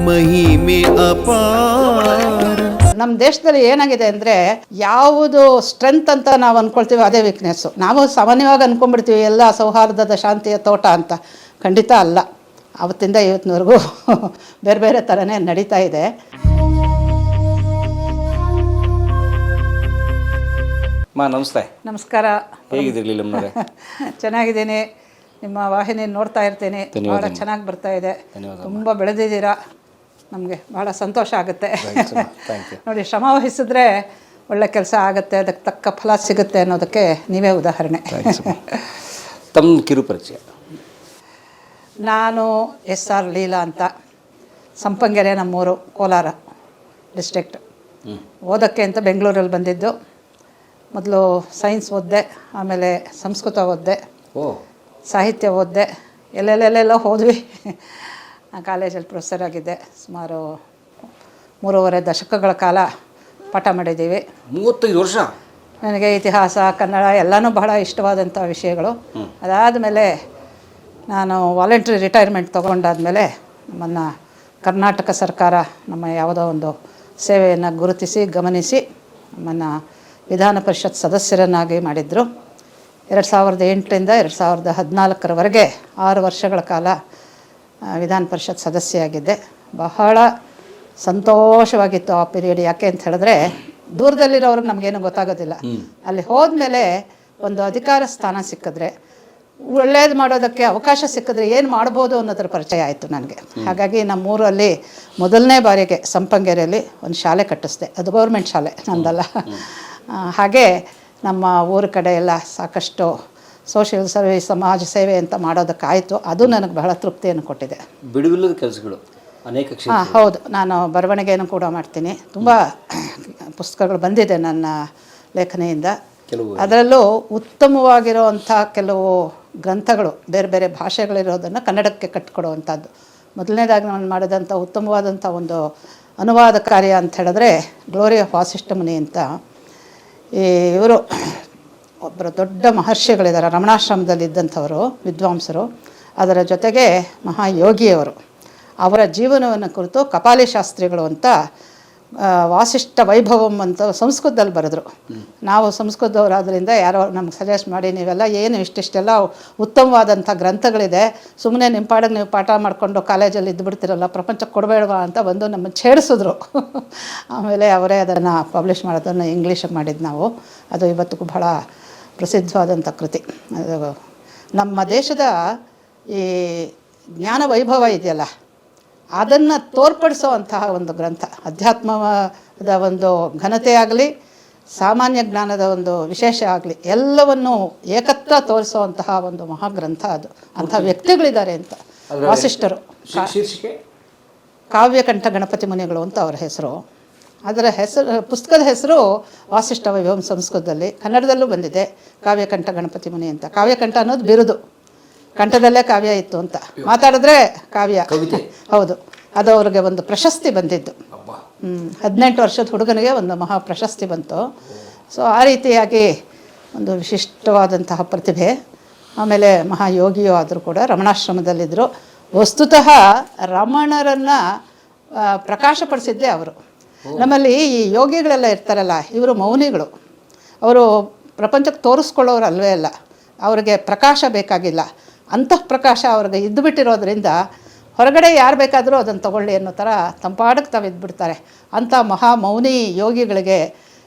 ಮಹಿಮೆ ಅಪಾರ. ನಮ್ಮ ದೇಶದಲ್ಲಿ ಏನಾಗಿದೆ ಅಂದರೆ ಯಾವುದು ಸ್ಟ್ರೆಂತ್ ಅಂತ ನಾವು ಅಂದ್ಕೊಳ್ತೀವಿ ಅದೇ ವೀಕ್ನೆಸ್ಸು. ನಾವು ಸಾಮಾನ್ಯವಾಗಿ ಅಂದ್ಕೊಂಡ್ಬಿಡ್ತೀವಿ ಎಲ್ಲ ಸೌಹಾರ್ದದ ಶಾಂತಿಯ ತೋಟ ಅಂತ. ಖಂಡಿತ ಅಲ್ಲ. ಅವತ್ತಿಂದ ಇವತ್ತಿನವರೆಗೂ ಬೇರೆ ಬೇರೆ ಥರನೇ ನಡೀತಾ ಇದೆ. ನಮಸ್ತೆ. ನಮಸ್ಕಾರ. ಹೇಗಿದ್ದೀರಿ? ಚೆನ್ನಾಗಿದ್ದೀನಿ. ನಿಮ್ಮ ವಾಹಿನಿ ನೋಡ್ತಾ ಇರ್ತೀನಿ. ಭಾಳ ಚೆನ್ನಾಗಿ ಬರ್ತಾ ಇದೆ. ತುಂಬ ಬೆಳೆದಿದ್ದೀರಾ. ನಮಗೆ ಭಾಳ ಸಂತೋಷ ಆಗುತ್ತೆ. ನೋಡಿ, ಶ್ರಮ ವಹಿಸಿದ್ರೆ ಒಳ್ಳೆ ಕೆಲಸ ಆಗುತ್ತೆ, ಅದಕ್ಕೆ ತಕ್ಕ ಫಲ ಸಿಗುತ್ತೆ ಅನ್ನೋದಕ್ಕೆ ನೀವೇ ಉದಾಹರಣೆ. ತಮ್ಮ ಕಿರು ಪರಿಚಯ. ನಾನು SR ಲೀಲಾ ಅಂತ, ಸಂಪಂಗೆರೆ, ನಮ್ಮೂರು ಕೋಲಾರ ಡಿಸ್ಟ್ರಿಕ್ಟ್. ಓದೋಕ್ಕೆ ಅಂತ ಬೆಂಗಳೂರಲ್ಲಿ ಬಂದಿದ್ದು. ಮೊದಲು ಸೈನ್ಸ್ ಓದಿದೆ, ಆಮೇಲೆ ಸಂಸ್ಕೃತ ಓದಿದೆ, ಸಾಹಿತ್ಯ ಓದಿದೆ, ಎಲ್ಲೆಲ್ಲೆಲ್ಲ ಹೋದ್ವಿ. ಕಾಲೇಜಲ್ಲಿ ಪ್ರೊಫೆಸರ್ ಆಗಿದ್ದೆ. ಸುಮಾರು 3.5 ದಶಕಗಳ ಕಾಲ ಪಾಠ ಮಾಡಿದ್ದೀವಿ. 35 ವರ್ಷ. ನನಗೆ ಇತಿಹಾಸ, ಕನ್ನಡ ಎಲ್ಲನೂ ಬಹಳ ಇಷ್ಟವಾದಂಥ ವಿಷಯಗಳು. ಅದಾದಮೇಲೆ ನಾನು ವಾಲಂಟ್ರಿ ರಿಟೈರ್ಮೆಂಟ್ ತೊಗೊಂಡಾದಮೇಲೆ ನಮ್ಮನ್ನು ಕರ್ನಾಟಕ ಸರ್ಕಾರ ನಮ್ಮ ಯಾವುದೋ ಒಂದು ಸೇವೆಯನ್ನು ಗುರುತಿಸಿ ಗಮನಿಸಿ ನಮ್ಮನ್ನು ವಿಧಾನ ಪರಿಷತ್ ಸದಸ್ಯರನ್ನಾಗಿ ಮಾಡಿದರು. 2008ರಿಂದ 2014ರವರೆಗೆ 6 ವರ್ಷಗಳ ಕಾಲ ವಿಧಾನ ಪರಿಷತ್ ಸದಸ್ಯೆಯಾಗಿದ್ದೆ. ಬಹಳ ಸಂತೋಷವಾಗಿತ್ತು ಆ ಪೀರಿಯಡ್. ಯಾಕೆ ಅಂತ ಹೇಳಿದ್ರೆ, ದೂರದಲ್ಲಿರೋರಿಗೆ ನಮಗೇನು ಗೊತ್ತಾಗೋದಿಲ್ಲ. ಅಲ್ಲಿ ಹೋದ್ಮೇಲೆ ಒಂದು ಅಧಿಕಾರ ಸ್ಥಾನ ಸಿಕ್ಕಿದ್ರೆ, ಒಳ್ಳೇದು ಮಾಡೋದಕ್ಕೆ ಅವಕಾಶ ಸಿಕ್ಕಿದ್ರೆ ಏನು ಮಾಡ್ಬೋದು ಅನ್ನೋದ್ರ ಪರಿಚಯ ಆಯಿತು ನನಗೆ. ಹಾಗಾಗಿ ನಮ್ಮೂರಲ್ಲಿ ಮೊದಲನೇ ಬಾರಿಗೆ ಸಂಪಂಗೆರೆಯಲ್ಲಿ ಒಂದು ಶಾಲೆ ಕಟ್ಟಿಸ್ದೆ. ಅದು ಗೌರ್ಮೆಂಟ್ ಶಾಲೆ, ನಂದಲ್ಲ. ಹಾಗೆ ನಮ್ಮ ಊರ ಕಡೆ ಎಲ್ಲ ಸಾಕಷ್ಟು ಸೋಷಿಯಲ್ ಸರ್ವಿಸ್, ಸಮಾಜ ಸೇವೆ ಅಂತ ಮಾಡೋದಕ್ಕಾಯಿತು. ಅದು ನನಗೆ ಬಹಳ ತೃಪ್ತಿಯನ್ನು ಕೊಟ್ಟಿದೆ. ಬಿಡುವಿಲ್ಲದ ಕೆಲಸಗಳು ಅನೇಕ. ಹೌದು, ನಾನು ಬರವಣಿಗೆಯನ್ನು ಕೂಡ ಮಾಡ್ತೀನಿ. ತುಂಬ ಪುಸ್ತಕಗಳು ಬಂದಿದೆ ನನ್ನ ಲೇಖನಿಯಿಂದ. ಅದರಲ್ಲೂ ಉತ್ತಮವಾಗಿರುವಂಥ ಕೆಲವು ಗ್ರಂಥಗಳು ಬೇರೆ ಬೇರೆ ಭಾಷೆಗಳಿರೋದನ್ನು ಕನ್ನಡಕ್ಕೆ ಕಟ್ಟಿಕೊಡುವಂಥದ್ದು. ಮೊದಲನೇದಾಗಿ ನಾನು ಮಾಡಿದಂಥ ಉತ್ತಮವಾದಂಥ ಒಂದು ಅನುವಾದ ಕಾರ್ಯ ಅಂತ ಹೇಳಿದ್ರೆ ಗ್ಲೋರಿ ಆಫ್ ವಾಸಿಷ್ಠ ಮುನಿ ಅಂತ. ಇವರು ಒಬ್ಬರು ದೊಡ್ಡ ಮಹರ್ಷಿಗಳಿದ್ದಾರೆ, ರಮಣಾಶ್ರಮದಲ್ಲಿದ್ದಂಥವರು, ವಿದ್ವಾಂಸರು. ಅದರ ಜೊತೆಗೆ ಮಹಾಯೋಗಿಯವರು. ಅವರ ಜೀವನವನ್ನು ಕುರಿತು ಕಪಾಲಿ ಶಾಸ್ತ್ರಿಗಳು ಅಂತ ವಾಸಿಷ್ಠ ವೈಭವಂ ಅಂತ ಸಂಸ್ಕೃತದಲ್ಲಿ ಬರೆದ್ರು. ನಾವು ಸಂಸ್ಕೃತದವರಾದ್ರಿಂದ ಯಾರೋ ನಮ್ಗೆ ಸಜೆಸ್ಟ್ ಮಾಡಿ, ನೀವೆಲ್ಲ ಏನು ಇಷ್ಟಿಷ್ಟೆಲ್ಲ ಉತ್ತಮವಾದಂಥ ಗ್ರಂಥಗಳಿದೆ, ಸುಮ್ಮನೆ ನಿಮ್ಮ ಪಾಡಿಗೆ ನೀವು ಪಾಠ ಮಾಡಿಕೊಂಡು ಕಾಲೇಜಲ್ಲಿ ಇದ್ದುಬಿಡ್ತಿರಲ್ಲ, ಪ್ರಪಂಚಕ್ಕೆ ಕೊಡಬೇಡವಾ ಅಂತ ಬಂದು ನಮ್ಮನ್ನು ಛೇಡಿಸಿದ್ರು. ಆಮೇಲೆ ಅವರೇ ಅದನ್ನು ಪಬ್ಲಿಷ್ ಮಾಡೋದನ್ನು ಇಂಗ್ಲೀಷಿಗೆ ಮಾಡಿದ್ದು ನಾವು. ಅದು ಇವತ್ತಿಗೂ ಬಹಳ ಪ್ರಸಿದ್ಧವಾದಂಥ ಕೃತಿ. ಅದು ನಮ್ಮ ದೇಶದ ಈ ಜ್ಞಾನ ವೈಭವ ಇದೆಯಲ್ಲ, ಅದನ್ನು ತೋರ್ಪಡಿಸೋವಂತಹ ಒಂದು ಗ್ರಂಥ. ಅಧ್ಯಾತ್ಮದ ಒಂದು ಘನತೆ ಆಗಲಿ, ಸಾಮಾನ್ಯ ಜ್ಞಾನದ ಒಂದು ವಿಶೇಷ ಆಗಲಿ, ಎಲ್ಲವನ್ನು ಏಕತ್ರ ತೋರಿಸುವಂತಹ ಒಂದು ಮಹಾಗ್ರಂಥ ಅದು. ಅಂಥ ವ್ಯಕ್ತಿಗಳಿದ್ದಾರೆ ಅಂತ. ವಾಸಿಷ್ಠರು. ಕಾವ್ಯಕಂಠ ಗಣಪತಿ ಮುನಿಗಳು ಅಂತ ಅವರ ಹೆಸರು. ಅದರ ಹೆಸರು, ಪುಸ್ತಕದ ಹೆಸರು ವಾಸಿಷ್ಠ ವೈಭವಂ ಸಂಸ್ಕೃತದಲ್ಲಿ. ಕನ್ನಡದಲ್ಲೂ ಬಂದಿದೆ, ಕಾವ್ಯಕಂಠ ಗಣಪತಿ ಮುನಿ ಅಂತ. ಕಾವ್ಯಕಂಠ ಅನ್ನೋದು ಬಿರುದು, ಕಂಠದಲ್ಲೇ ಕಾವ್ಯ ಇತ್ತು ಅಂತ. ಮಾತಾಡಿದ್ರೆ ಕಾವ್ಯ. ಹೌದು, ಅದು ಅವ್ರಿಗೆ ಒಂದು ಪ್ರಶಸ್ತಿ ಬಂದಿದ್ದು. 18 ವರ್ಷದ ಹುಡುಗನಿಗೆ ಒಂದು ಮಹಾ ಪ್ರಶಸ್ತಿ ಬಂತು. ಸೊ ಆ ರೀತಿಯಾಗಿ ಒಂದು ವಿಶಿಷ್ಟವಾದಂತಹ ಪ್ರತಿಭೆ. ಆಮೇಲೆ ಮಹಾಯೋಗಿಯೂ ಆದರೂ ಕೂಡ ರಮಣಾಶ್ರಮದಲ್ಲಿದ್ದರು. ವಸ್ತುತಃ ರಮಣರನ್ನು ಪ್ರಕಾಶಪಡಿಸಿದ್ದೇ ಅವರು. ನಮ್ಮಲ್ಲಿ ಈ ಯೋಗಿಗಳೆಲ್ಲ ಇರ್ತಾರಲ್ಲ, ಇವರು ಮೌನಿಗಳು. ಅವರು ಪ್ರಪಂಚಕ್ಕೆ ತೋರಿಸ್ಕೊಳ್ಳೋರು ಅಲ್ವೇ ಅಲ್ಲ. ಅವ್ರಿಗೆ ಪ್ರಕಾಶ ಬೇಕಾಗಿಲ್ಲ. ಅಂತಃಪ್ರಕಾಶ ಅವ್ರಿಗೆ ಇದ್ದುಬಿಟ್ಟಿರೋದ್ರಿಂದ ಹೊರಗಡೆ ಯಾರು ಬೇಕಾದರೂ ಅದನ್ನು ತಗೊಳ್ಳಿ ಅನ್ನೋ ಥರ ತಂಪಾಡಕ್ಕೆ ತಾವು ಇದ್ಬಿಡ್ತಾರೆ. ಅಂಥ ಮಹಾ ಮೌನಿ ಯೋಗಿಗಳಿಗೆ,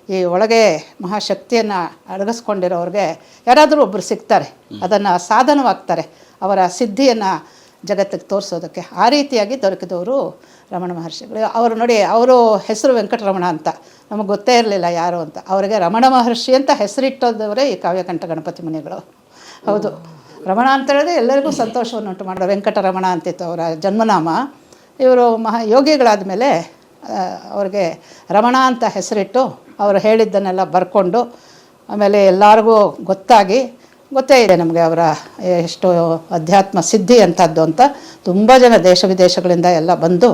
ಈ ಒಳಗೆ ಮಹಾಶಕ್ತಿಯನ್ನು ಅಡಗಿಸ್ಕೊಂಡಿರೋರಿಗೆ ಯಾರಾದರೂ ಒಬ್ಬರು ಸಿಗ್ತಾರೆ, ಅದನ್ನು ಸಾಧನವಾಗ್ತಾರೆ ಅವರ ಸಿದ್ಧಿಯನ್ನು ಜಗತ್ತಿಗೆ ತೋರಿಸೋದಕ್ಕೆ. ಆ ರೀತಿಯಾಗಿ ದೊರಕಿದವರು ರಮಣ ಮಹರ್ಷಿಗಳು. ಅವರು ನೋಡಿ, ಅವರು ಹೆಸರು ವೆಂಕಟರಮಣ ಅಂತ. ನಮಗೆ ಗೊತ್ತೇ ಇರಲಿಲ್ಲ ಯಾರು ಅಂತ. ಅವರಿಗೆ ರಮಣ ಮಹರ್ಷಿ ಅಂತ ಹೆಸರಿಟ್ಟೋದವರೇ ಈ ಕಾವ್ಯಕಂಠ ಗಣಪತಿ ಮುನಿಗಳು. ಹೌದು, ರಮಣ ಅಂತ ಹೇಳಿದ್ರೆ ಎಲ್ಲರಿಗೂ ಸಂತೋಷವನ್ನು ಉಂಟು ಮಾಡೋದು. ವೆಂಕಟರಮಣ ಅಂತಿತ್ತು ಅವರ ಜನ್ಮನಾಮ. ಇವರು ಯೋಗಿಗಳಾದ ಮೇಲೆ ಅವ್ರಿಗೆ ರಮಣ ಅಂತ ಹೆಸರಿಟ್ಟು ಅವರು ಹೇಳಿದ್ದನ್ನೆಲ್ಲ ಬರ್ಕೊಂಡು, ಆಮೇಲೆ ಎಲ್ಲರಿಗೂ ಗೊತ್ತೇ ಇದೆ ನಮಗೆ ಅವರ ಎಷ್ಟು ಅಧ್ಯಾತ್ಮ ಸಿದ್ಧಿ ಅಂಥದ್ದು ಅಂತ. ತುಂಬ ಜನ ದೇಶ ವಿದೇಶಗಳಿಂದ ಎಲ್ಲ ಬಂದು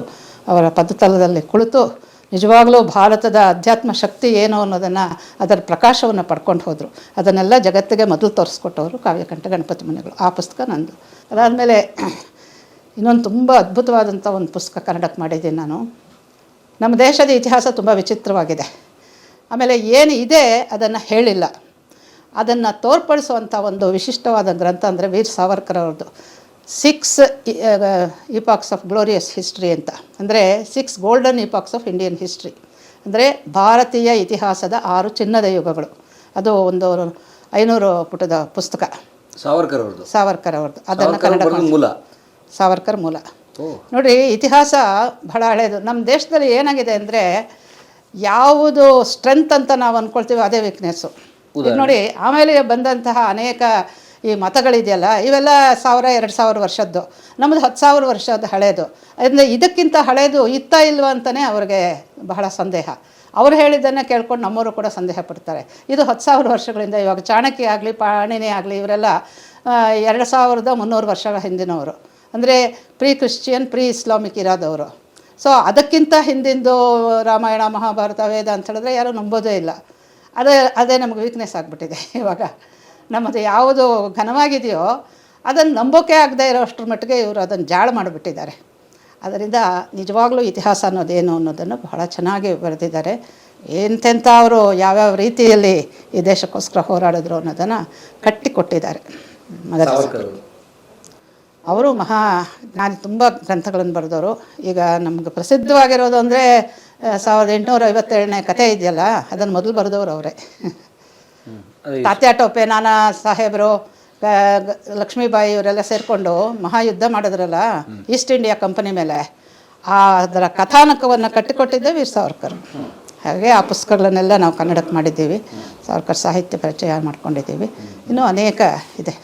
ಅವರ ಪದತಲದಲ್ಲಿ ಕುಳಿತು ನಿಜವಾಗಲೂ ಭಾರತದ ಅಧ್ಯಾತ್ಮ ಶಕ್ತಿ ಏನು ಅನ್ನೋದನ್ನು, ಅದರ ಪ್ರಕಾಶವನ್ನು ಪಡ್ಕೊಂಡು ಹೋದರು. ಅದನ್ನೆಲ್ಲ ಜಗತ್ತಿಗೆ ಮೊದಲು ತೋರಿಸ್ಕೊಟ್ಟವರು ಕಾವ್ಯಕಂಠ ಗಣಪತಿ ಮುನಿಗಳು. ಆ ಪುಸ್ತಕ ನಂದು. ಅದಾದಮೇಲೆ ಇನ್ನೊಂದು ತುಂಬ ಅದ್ಭುತವಾದಂಥ ಒಂದು ಪುಸ್ತಕ ಕನ್ನಡಕ್ಕೆ ಮಾಡಿದ್ದೀನಿ ನಾನು. ನಮ್ಮ ದೇಶದ ಇತಿಹಾಸ ತುಂಬ ವಿಚಿತ್ರವಾಗಿದೆ. ಆಮೇಲೆ ಏನು ಇದೆ ಅದನ್ನು ಹೇಳಿಲ್ಲ, ಅದನ್ನು ತೋರ್ಪಡಿಸುವಂಥ ಒಂದು ವಿಶಿಷ್ಟವಾದ ಗ್ರಂಥ ಅಂದರೆ ವೀರ್ ಸಾವರ್ಕರ್ ಅವ್ರದ್ದು 6 ಈಪಾಕ್ಸ್ ಆಫ್ ಗ್ಲೋರಿಯಸ್ ಹಿಸ್ಟ್ರಿ ಅಂತ. ಅಂದರೆ 6 ಗೋಲ್ಡನ್ ಈಪಾಕ್ಸ್ ಆಫ್ ಇಂಡಿಯನ್ ಹಿಸ್ಟ್ರಿ, ಅಂದರೆ ಭಾರತೀಯ ಇತಿಹಾಸದ 6 ಚಿನ್ನದ ಯುಗಗಳು. ಅದು ಒಂದು 500 ಪುಟದ ಪುಸ್ತಕ. ಸಾವರ್ಕರ್ ಅವ್ರದ್ದು ಅದನ್ನು ಕನ್ನಡ ಮೂಲ ಸಾವರ್ಕರ್ ಮೂಲ. ನೋಡಿ, ಇತಿಹಾಸ ಬಹಳ ಹಳೆಯದು. ನಮ್ಮ ದೇಶದಲ್ಲಿ ಏನಾಗಿದೆ ಅಂದರೆ ಯಾವುದು ಸ್ಟ್ರೆಂತ್ ಅಂತ ನಾವು ಅಂದ್ಕೊಳ್ತೀವಿ ಅದೇ ವೀಕ್ನೆಸ್ಸು. ಈಗ ನೋಡಿ, ಆಮೇಲೆ ಬಂದಂತಹ ಅನೇಕ ಈ ಮತಗಳಿದೆಯಲ್ಲ, ಇವೆಲ್ಲ 1000-2000 ವರ್ಷದ್ದು. ನಮ್ಮದು 10,000 ವರ್ಷದ ಹಳೆಯದು. ಅಂದರೆ ಇದಕ್ಕಿಂತ ಹಳೆಯದು ಇಲ್ವಾ ಅಂತಲೇ ಅವ್ರಿಗೆ ಬಹಳ ಸಂದೇಹ. ಅವ್ರು ಹೇಳಿದ್ದನ್ನೇ ಕೇಳ್ಕೊಂಡು ನಮ್ಮವರು ಕೂಡ ಸಂದೇಹ ಪಡ್ತಾರೆ. ಇದು 10,000 ವರ್ಷಗಳಿಂದ. ಇವಾಗ ಚಾಣಕ್ಯ ಆಗಲಿ ಪಾಣಿನಿ ಆಗಲಿ ಇವರೆಲ್ಲ 2300 ವರ್ಷಗಳ ಹಿಂದಿನವರು, ಅಂದರೆ ಪ್ರೀ ಕ್ರಿಶ್ಚಿಯನ್ ಪ್ರೀ ಇಸ್ಲಾಮಿಕ್ ಇರೋದವರು. ಸೊ ಅದಕ್ಕಿಂತ ಹಿಂದಿಂದು ರಾಮಾಯಣ ಮಹಾಭಾರತ ವೇದ ಅಂತ ಹೇಳಿದ್ರೆ ಯಾರೂ ನಂಬೋದೇ ಇಲ್ಲ. ಅದೇ ನಮಗೆ ವೀಕ್ನೆಸ್ ಆಗಿಬಿಟ್ಟಿದೆ. ಇವಾಗ ನಮ್ಮದು ಯಾವುದು ಘನವಾಗಿದೆಯೋ ಅದನ್ನು ನಂಬೋಕೆ ಆಗದೆ ಇರೋಷ್ಟರ ಮಟ್ಟಿಗೆ ಇವರು ಅದನ್ನು ಜಾಳು ಮಾಡಿಬಿಟ್ಟಿದ್ದಾರೆ. ಅದರಿಂದ ನಿಜವಾಗ್ಲೂ ಇತಿಹಾಸ ಅನ್ನೋದೇನು ಅನ್ನೋದನ್ನು ಬಹಳ ಚೆನ್ನಾಗಿ ಬರೆದಿದ್ದಾರೆ. ಎಂತೆಂಥ ಅವರು ಯಾವ್ಯಾವ ರೀತಿಯಲ್ಲಿ ಈ ದೇಶಕ್ಕೋಸ್ಕರ ಹೋರಾಡಿದ್ರು ಅನ್ನೋದನ್ನು ಕಟ್ಟಿಕೊಟ್ಟಿದ್ದಾರೆ. ಅವರು ನಾನು ತುಂಬ ಗ್ರಂಥಗಳನ್ನು ಬರೆದವರು. ಈಗ ನಮ್ಗೆ ಪ್ರಸಿದ್ಧವಾಗಿರೋದು ಅಂದರೆ 1857ನೇ ಕಥೆ ಇದೆಯಲ್ಲ, ಅದನ್ನು ಮೊದಲು ಬರೆದವರು ಅವರೇ. ತಾತ್ಯಾ ಟೋಪೆ, ನಾನಾ ಸಾಹೇಬರು, ಲಕ್ಷ್ಮೀಬಾಯಿ ಇವರೆಲ್ಲ ಸೇರಿಕೊಂಡು ಮಹಾಯುದ್ಧ ಮಾಡಿದ್ರಲ್ಲ ಈಸ್ಟ್ ಇಂಡಿಯಾ ಕಂಪನಿ ಮೇಲೆ, ಅದರ ಕಥಾನಕವನ್ನು ಕಟ್ಟಿಕೊಟ್ಟಿದ್ದೆ ವೀರ್ ಸಾವರ್ಕರ್. ಹಾಗೆ ಆ ಪುಸ್ತಕಗಳನ್ನೆಲ್ಲ ನಾವು ಕನ್ನಡಕ್ಕೆ ಮಾಡಿದ್ದೀವಿ. ಸಾವರ್ಕರ್ ಸಾಹಿತ್ಯ ಪರಿಚಯ ಮಾಡ್ಕೊಂಡಿದ್ದೀವಿ. ಇನ್ನೂ ಅನೇಕ ಇದೆ.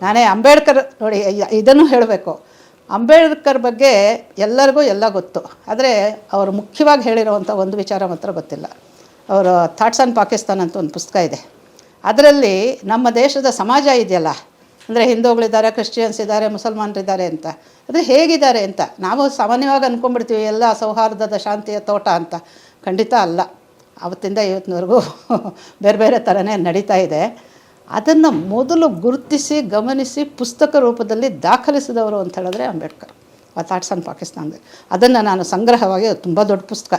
ನಾನೇ ಅಂಬೇಡ್ಕರ್ ನೋಡಿ, ಇದನ್ನು ಹೇಳಬೇಕು. ಅಂಬೇಡ್ಕರ್ ಬಗ್ಗೆ ಎಲ್ಲರಿಗೂ ಎಲ್ಲ ಗೊತ್ತು, ಆದರೆ ಅವರು ಮುಖ್ಯವಾಗಿ ಹೇಳಿರೋವಂಥ ಒಂದು ವಿಚಾರ ಮಾತ್ರ ಗೊತ್ತಿಲ್ಲ. ಅವರು ಥಾಟ್ಸ್ ಆನ್ ಪಾಕಿಸ್ತಾನ್ ಅಂತ ಒಂದು ಪುಸ್ತಕ ಇದೆ. ಅದರಲ್ಲಿ ನಮ್ಮ ದೇಶದ ಸಮಾಜ ಇದೆಯಲ್ಲ, ಅಂದರೆ ಹಿಂದೂಗಳಿದ್ದಾರೆ, ಕ್ರಿಶ್ಚಿಯನ್ಸ್ ಇದ್ದಾರೆ, ಮುಸಲ್ಮಾನರಿದ್ದಾರೆ ಅಂತ, ಅದು ಹೇಗಿದ್ದಾರೆ ಅಂತ ನಾವು ಸಾಮಾನ್ಯವಾಗಿ ಅಂದ್ಕೊಂಡ್ಬಿಡ್ತೀವಿ ಎಲ್ಲ ಸೌಹಾರ್ದದ ಶಾಂತಿಯ ತೋಟ ಅಂತ. ಖಂಡಿತ ಅಲ್ಲ. ಆವತ್ತಿಂದ ಇವತ್ತಿನವರೆಗೂ ಬೇರೆ ಬೇರೆ ಥರನೇ ನಡೀತಾ ಇದೆ. ಅದನ್ನು ಮೊದಲು ಗುರುತಿಸಿ ಗಮನಿಸಿ ಪುಸ್ತಕ ರೂಪದಲ್ಲಿ ದಾಖಲಿಸಿದವರು ಅಂತ ಹೇಳಿದ್ರೆ ಅಂಬೇಡ್ಕರ್. ಆ ಥಾಟ್ಸ್ ಆನ್ ಪಾಕಿಸ್ತಾನದಲ್ಲಿ ಅದನ್ನು ನಾನು ಸಂಗ್ರಹವಾಗಿ, ತುಂಬ ದೊಡ್ಡ ಪುಸ್ತಕ,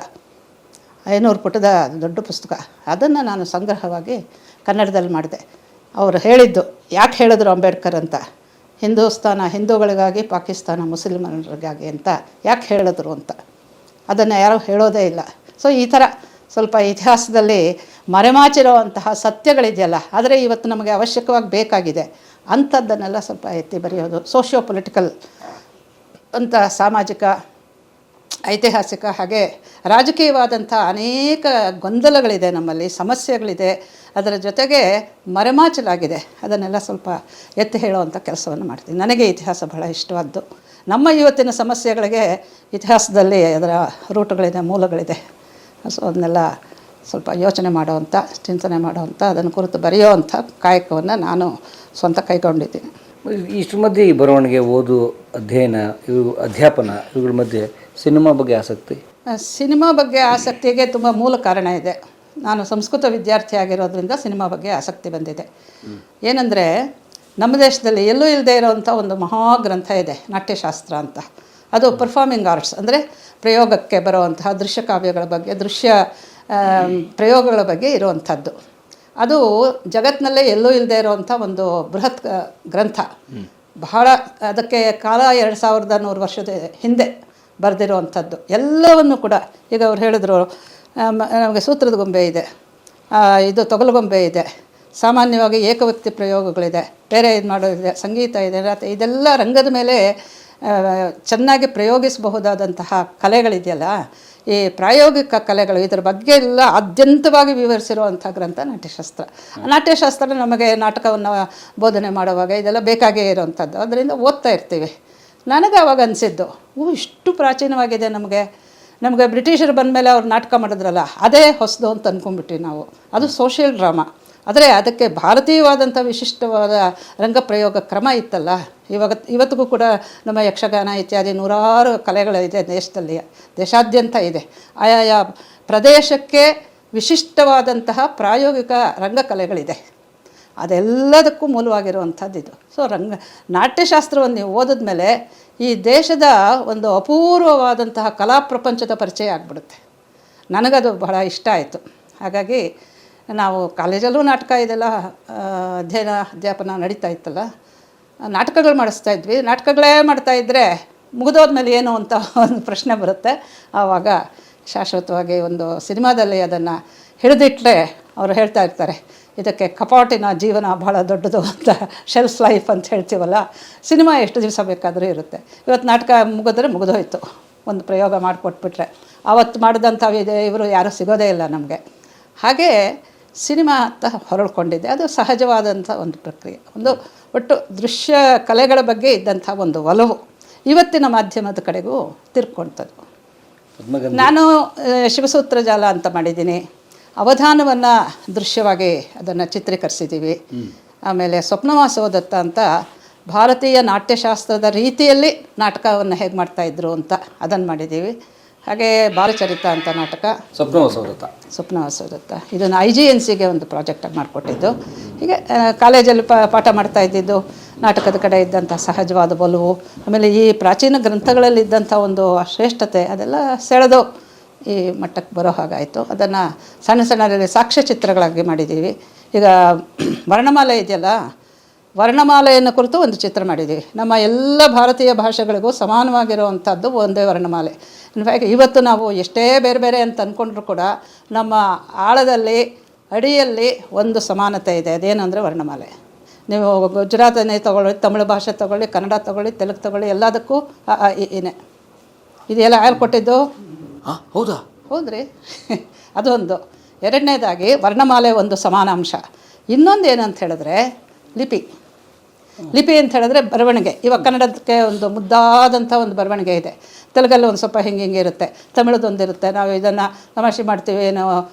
500 ಪುಟದ ದೊಡ್ಡ ಪುಸ್ತಕ, ಅದನ್ನು ನಾನು ಸಂಗ್ರಹವಾಗಿ ಕನ್ನಡದಲ್ಲಿ ಮಾಡಿದೆ. ಅವರು ಹೇಳಿದ್ದು ಯಾಕೆ ಹೇಳಿದ್ರು ಅಂಬೇಡ್ಕರ್ ಅಂತ, ಹಿಂದೂಸ್ತಾನ ಹಿಂದೂಗಳಿಗಾಗಿ, ಪಾಕಿಸ್ತಾನ ಮುಸ್ಲಿಮರಿಗಾಗಿ ಅಂತ ಯಾಕೆ ಹೇಳಿದ್ರು ಅಂತ ಅದನ್ನು ಯಾರೂ ಹೇಳೋದೇ ಇಲ್ಲ. ಸೊ ಈ ಥರ ಸ್ವಲ್ಪ ಇತಿಹಾಸದಲ್ಲಿ ಮರೆಮಾಚಿರುವಂತಹ ಸತ್ಯಗಳಿದೆಯಲ್ಲ, ಆದರೆ ಇವತ್ತು ನಮಗೆ ಅವಶ್ಯಕವಾಗಿ ಬೇಕಾಗಿದೆ ಅಂಥದ್ದನ್ನೆಲ್ಲ ಸ್ವಲ್ಪ ಎತ್ತಿ ಬರೆಯೋದು. ಸೋಷಿಯೋ ಪೊಲಿಟಿಕಲ್ ಅಂತ, ಸಾಮಾಜಿಕ, ಐತಿಹಾಸಿಕ, ಹಾಗೆ ರಾಜಕೀಯವಾದಂಥ ಅನೇಕ ಗೊಂದಲಗಳಿದೆ ನಮ್ಮಲ್ಲಿ, ಸಮಸ್ಯೆಗಳಿದೆ. ಅದರ ಜೊತೆಗೆ ಮರೆಮಾಚಲಾಗಿದೆ, ಅದನ್ನೆಲ್ಲ ಸ್ವಲ್ಪ ಎತ್ತಿ ಹೇಳುವಂಥ ಕೆಲಸವನ್ನು ಮಾಡ್ತೀನಿ. ನನಗೆ ಇತಿಹಾಸ ಬಹಳ ಇಷ್ಟವಾದ್ದು. ನಮ್ಮ ಇವತ್ತಿನ ಸಮಸ್ಯೆಗಳಿಗೆ ಇತಿಹಾಸದಲ್ಲಿ ಅದರ ರೂಟುಗಳಿದೆ, ಮೂಲಗಳಿದೆ. ಸೊ ಅದನ್ನೆಲ್ಲ ಸ್ವಲ್ಪ ಯೋಚನೆ ಮಾಡೋವಂಥ, ಚಿಂತನೆ ಮಾಡೋವಂಥ, ಅದನ್ನು ಕುರಿತು ಬರೆಯೋವಂಥ ಕಾಯಕವನ್ನು ನಾನು ಸ್ವಂತ ಕೈಗೊಂಡಿದ್ದೀನಿ. ಇಷ್ಟರ ಮಧ್ಯೆ ಈ ಬರವಣಿಗೆ, ಓದು, ಅಧ್ಯಯನ, ಅಧ್ಯಾಪನ ಇವುಗಳ ಮಧ್ಯೆ ಸಿನಿಮಾ ಬಗ್ಗೆ ಆಸಕ್ತಿ? ಸಿನಿಮಾ ಬಗ್ಗೆ ಆಸಕ್ತಿಗೆ ತುಂಬ ಮೂಲ ಕಾರಣ ಇದೆ. ನಾನು ಸಂಸ್ಕೃತ ವಿದ್ಯಾರ್ಥಿ ಆಗಿರೋದ್ರಿಂದ ಸಿನಿಮಾ ಬಗ್ಗೆ ಆಸಕ್ತಿ ಬಂದಿದೆ. ಏನಂದರೆ, ನಮ್ಮ ದೇಶದಲ್ಲಿ ಎಲ್ಲೂ ಇಲ್ಲದೆ ಇರೋವಂಥ ಒಂದು ಮಹಾಗ್ರಂಥ ಇದೆ, ನಾಟ್ಯಶಾಸ್ತ್ರ ಅಂತ. ಅದು ಪರ್ಫಾರ್ಮಿಂಗ್ ಆರ್ಟ್ಸ್, ಅಂದರೆ ಪ್ರಯೋಗಕ್ಕೆ ಬರುವಂತಹ ದೃಶ್ಯ ಕಾವ್ಯಗಳ ಬಗ್ಗೆ, ದೃಶ್ಯ ಪ್ರಯೋಗಗಳ ಬಗ್ಗೆ ಇರುವಂಥದ್ದು. ಅದು ಜಗತ್ತಿನಲ್ಲೇ ಎಲ್ಲೂ ಇಲ್ಲದೆ ಇರುವಂಥ ಒಂದು ಬೃಹತ್ ಗ್ರಂಥ. ಬಹಳ ಅದಕ್ಕೆ ಕಾಲ 2100 ವರ್ಷದ ಹಿಂದೆ ಬರೆದಿರುವಂಥದ್ದು. ಎಲ್ಲವನ್ನು ಕೂಡ ಈಗ ಅವ್ರು ಹೇಳಿದ್ರು, ನಮಗೆ ಸೂತ್ರದ ಗೊಂಬೆ ಇದೆ, ಇದು ತೊಗಲುಗೊಂಬೆ ಇದೆ, ಸಾಮಾನ್ಯವಾಗಿ ಏಕವ್ಯಕ್ತಿ ಪ್ರಯೋಗಗಳಿದೆ, ಬೇರೆ ಇದು ಮಾಡೋದಿದೆ, ಸಂಗೀತ ಇದೆ, ಇದೆಲ್ಲ ರಂಗದ ಮೇಲೆ ಚೆನ್ನಾಗಿ ಪ್ರಯೋಗಿಸಬಹುದಾದಂತಹ ಕಲೆಗಳಿದೆಯಲ್ಲ, ಈ ಪ್ರಾಯೋಗಿಕ ಕಲೆಗಳು, ಇದರ ಬಗ್ಗೆ ಎಲ್ಲ ಆದ್ಯಂತವಾಗಿ ವಿವರಿಸಿರುವಂಥ ಗ್ರಂಥ ನಾಟ್ಯಶಾಸ್ತ್ರ. ನಾಟ್ಯಶಾಸ್ತ್ರ ನಮಗೆ ನಾಟಕವನ್ನು ಬೋಧನೆ ಮಾಡುವಾಗ ಇದೆಲ್ಲ ಬೇಕಾಗೇ ಇರೋವಂಥದ್ದು, ಅದರಿಂದ ಓದ್ತಾ ಇರ್ತೀವಿ. ನನಗೆ ಆವಾಗ ಅನಿಸಿದ್ದು, ಇಷ್ಟು ಪ್ರಾಚೀನವಾಗಿದೆ. ನಮಗೆ ಬ್ರಿಟಿಷರು ಬಂದ ಮೇಲೆ ಅವ್ರು ನಾಟಕ ಮಾಡಿದ್ರಲ್ಲ, ಅದೇ ಹೊಸದು ಅಂತ ಅಂದ್ಕೊಂಡ್ಬಿಟ್ವಿ ನಾವು. ಅದು ಸೋಷಿಯಲ್ ಡ್ರಾಮಾ. ಆದರೆ ಅದಕ್ಕೆ ಭಾರತೀಯವಾದಂಥ ವಿಶಿಷ್ಟವಾದ ರಂಗಪ್ರಯೋಗ ಕ್ರಮ ಇತ್ತಲ್ಲ. ಇವತ್ತಿಗೂ ಕೂಡ ನಮ್ಮ ಯಕ್ಷಗಾನ ಇತ್ಯಾದಿ ನೂರಾರು ಕಲೆಗಳಿದೆ ದೇಶದಲ್ಲಿ, ದೇಶಾದ್ಯಂತ ಇದೆ. ಆಯಾ ಪ್ರದೇಶಕ್ಕೆ ವಿಶಿಷ್ಟವಾದಂತಹ ಪ್ರಾಯೋಗಿಕ ರಂಗಕಲೆಗಳಿದೆ. ಅದೆಲ್ಲದಕ್ಕೂ ಮೂಲವಾಗಿರುವಂಥದ್ದು ಇದು. ಸೊ ನಾಟ್ಯಶಾಸ್ತ್ರವನ್ನು ನೀವು ಓದಿದ ಮೇಲೆ ಈ ದೇಶದ ಒಂದು ಅಪೂರ್ವವಾದಂತಹ ಕಲಾ ಪ್ರಪಂಚದ ಪರಿಚಯ ಆಗಿಬಿಡುತ್ತೆ. ನನಗದು ಬಹಳ ಇಷ್ಟ ಆಯಿತು. ಹಾಗಾಗಿ ನಾವು ಕಾಲೇಜಲ್ಲೂ ನಾಟಕ ಇದೆಲ್ಲ ಅಧ್ಯಾಪನ ನಡೀತಾ ಇತ್ತಲ್ಲ, ನಾಟಕಗಳು ಮಾಡಿಸ್ತಾಯಿದ್ವಿ. ನಾಟಕಗಳೇ ಮಾಡ್ತಾಯಿದ್ರೆ ಮುಗಿದೋದ್ಮೇಲೆ ಏನು ಅಂತ ಒಂದು ಪ್ರಶ್ನೆ ಬರುತ್ತೆ. ಆವಾಗ ಶಾಶ್ವತವಾಗಿ ಒಂದು ಸಿನಿಮಾದಲ್ಲಿ ಅದನ್ನು ಹಿಡಿದಿಟ್ಟರೆ ಅವರು ಹೇಳ್ತಾ ಇರ್ತಾರೆ, ಇದಕ್ಕೆ ಕಪಾಟಿನ ಜೀವನ ಭಾಳ ದೊಡ್ಡದು ಅಂತ, ಶೆಲ್ಫ್ ಲೈಫ್ ಅಂತ ಹೇಳ್ತೀವಲ್ಲ, ಸಿನಿಮಾ ಎಷ್ಟು ದಿವಸ ಬೇಕಾದರೂ ಇರುತ್ತೆ. ಇವತ್ತು ನಾಟಕ ಮುಗಿದ್ರೆ ಮುಗಿದೋಯ್ತು, ಒಂದು ಪ್ರಯೋಗ ಮಾಡಿಕೊಟ್ಬಿಟ್ರೆ. ಆವತ್ತು ಮಾಡಿದಂಥ ಇವರು ಯಾರೂ ಸಿಗೋದೇ ಇಲ್ಲ ನಮಗೆ. ಹಾಗೇ ಸಿನಿಮಾ ಅಂತ ಹೊರಳ್ಕೊಂಡಿದ್ದೆ. ಅದು ಸಹಜವಾದಂಥ ಒಂದು ಪ್ರಕ್ರಿಯೆ. ಒಂದು ಒಟ್ಟು ದೃಶ್ಯ ಕಲೆಗಳ ಬಗ್ಗೆ ಇದ್ದಂಥ ಒಂದು ಒಲವು ಇವತ್ತಿನ ಮಾಧ್ಯಮದ ಕಡೆಗೂ ತಿರ್ಕೊಳ್ತದ್ದು. ನಾನು ಶಿವಸೂತ್ರ ಜಾಲ ಅಂತ ಮಾಡಿದ್ದೀನಿ. ಅವಧಾನವನ್ನು ದೃಶ್ಯವಾಗಿ ಅದನ್ನು ಚಿತ್ರೀಕರಿಸಿದ್ದೀವಿ. ಆಮೇಲೆ ಸ್ವಪ್ನವಾಸೋದತ್ತ ಅಂತ ಭಾರತೀಯ ನಾಟ್ಯಶಾಸ್ತ್ರದ ರೀತಿಯಲ್ಲಿ ನಾಟಕವನ್ನು ಹೇಗೆ ಮಾಡ್ತಾಯಿದ್ರು ಅಂತ ಅದನ್ನು ಮಾಡಿದ್ದೀವಿ. ಹಾಗೆ ಬಾಲಚರಿತ ಅಂತ ನಾಟಕ, ಸ್ವಪ್ನವಾಸೋದತ್ತ ಇದನ್ನು IGNCಗೆ ಒಂದು ಪ್ರಾಜೆಕ್ಟಾಗಿ ಮಾಡಿಕೊಟ್ಟಿದ್ದು. ಹೀಗೆ ಕಾಲೇಜಲ್ಲಿ ಪಾಠ ಮಾಡ್ತಾ ಇದ್ದಿದ್ದು, ನಾಟಕದ ಕಡೆ ಇದ್ದಂಥ ಸಹಜವಾದ ಒಲವು, ಆಮೇಲೆ ಈ ಪ್ರಾಚೀನ ಗ್ರಂಥಗಳಲ್ಲಿದ್ದಂಥ ಒಂದು ಶ್ರೇಷ್ಠತೆ ಅದೆಲ್ಲ ಸೆಳೆದು ಈ ಮಟ್ಟಕ್ಕೆ ಬರೋ ಹಾಗಾಯಿತು. ಅದನ್ನು ಸಣ್ಣ ಸಣ್ಣದಲ್ಲಿ ಸಾಕ್ಷ್ಯಚಿತ್ರಗಳಾಗಿ ಮಾಡಿದ್ದೀವಿ. ಈಗ ವರ್ಣಮಾಲೆ ಇದೆಯಲ್ಲ, ವರ್ಣಮಾಲೆಯನ್ನು ಕುರಿತು ಒಂದು ಚಿತ್ರ ಮಾಡಿದ್ದೀವಿ. ನಮ್ಮ ಎಲ್ಲ ಭಾರತೀಯ ಭಾಷೆಗಳಿಗೂ ಸಮಾನವಾಗಿರುವಂಥದ್ದು ಒಂದೇ ವರ್ಣಮಾಲೆ. ಇನ್ಫ್ಯಾಕ್ಟ್ ಇವತ್ತು ನಾವು ಎಷ್ಟೇ ಬೇರೆ ಬೇರೆ ಅಂತ ಅಂದ್ಕೊಂಡ್ರೂ ಕೂಡ ನಮ್ಮ ಆಳದಲ್ಲಿ ಅಡಿಯಲ್ಲಿ ಒಂದು ಸಮಾನತೆ ಇದೆ. ಅದೇನೆಂದರೆ ವರ್ಣಮಾಲೆ. ನೀವು ಗುಜರಾತನ್ನೇ ತೊಗೊಳ್ಳಿ, ತಮಿಳು ಭಾಷೆ ತೊಗೊಳ್ಳಿ, ಕನ್ನಡ ತೊಗೊಳ್ಳಿ, ತೆಲುಗು ತೊಗೊಳ್ಳಿ, ಎಲ್ಲದಕ್ಕೂ ಏನೇ ಇದೆಲ್ಲ ಯಾರು ಕೊಟ್ಟಿದ್ದು? ಹೌದಾ? ಹೌದ್ರಿ. ಅದೊಂದು. ಎರಡನೇದಾಗಿ ವರ್ಣಮಾಲೆ ಒಂದು ಸಮಾನಾಂಶ. ಇನ್ನೊಂದು ಏನಂತ ಹೇಳಿದ್ರೆ ಲಿಪಿ. ಲಿಪಿ ಅಂತ ಹೇಳಿದ್ರೆ ಬರವಣಿಗೆ. ಇವಾಗ ಕನ್ನಡಕ್ಕೆ ಒಂದು ಮುದ್ದಾದಂಥ ಒಂದು ಬರವಣಿಗೆ ಇದೆ, ತೆಲುಗಲ್ಲಿ ಒಂದು ಸ್ವಲ್ಪ ಹಿಂಗೆ ಇರುತ್ತೆ, ತಮಿಳದೊಂದಿರುತ್ತೆ. ನಾವು ಇದನ್ನು ತಮಾಷೆ ಮಾಡ್ತೀವಿ, ಏನೋ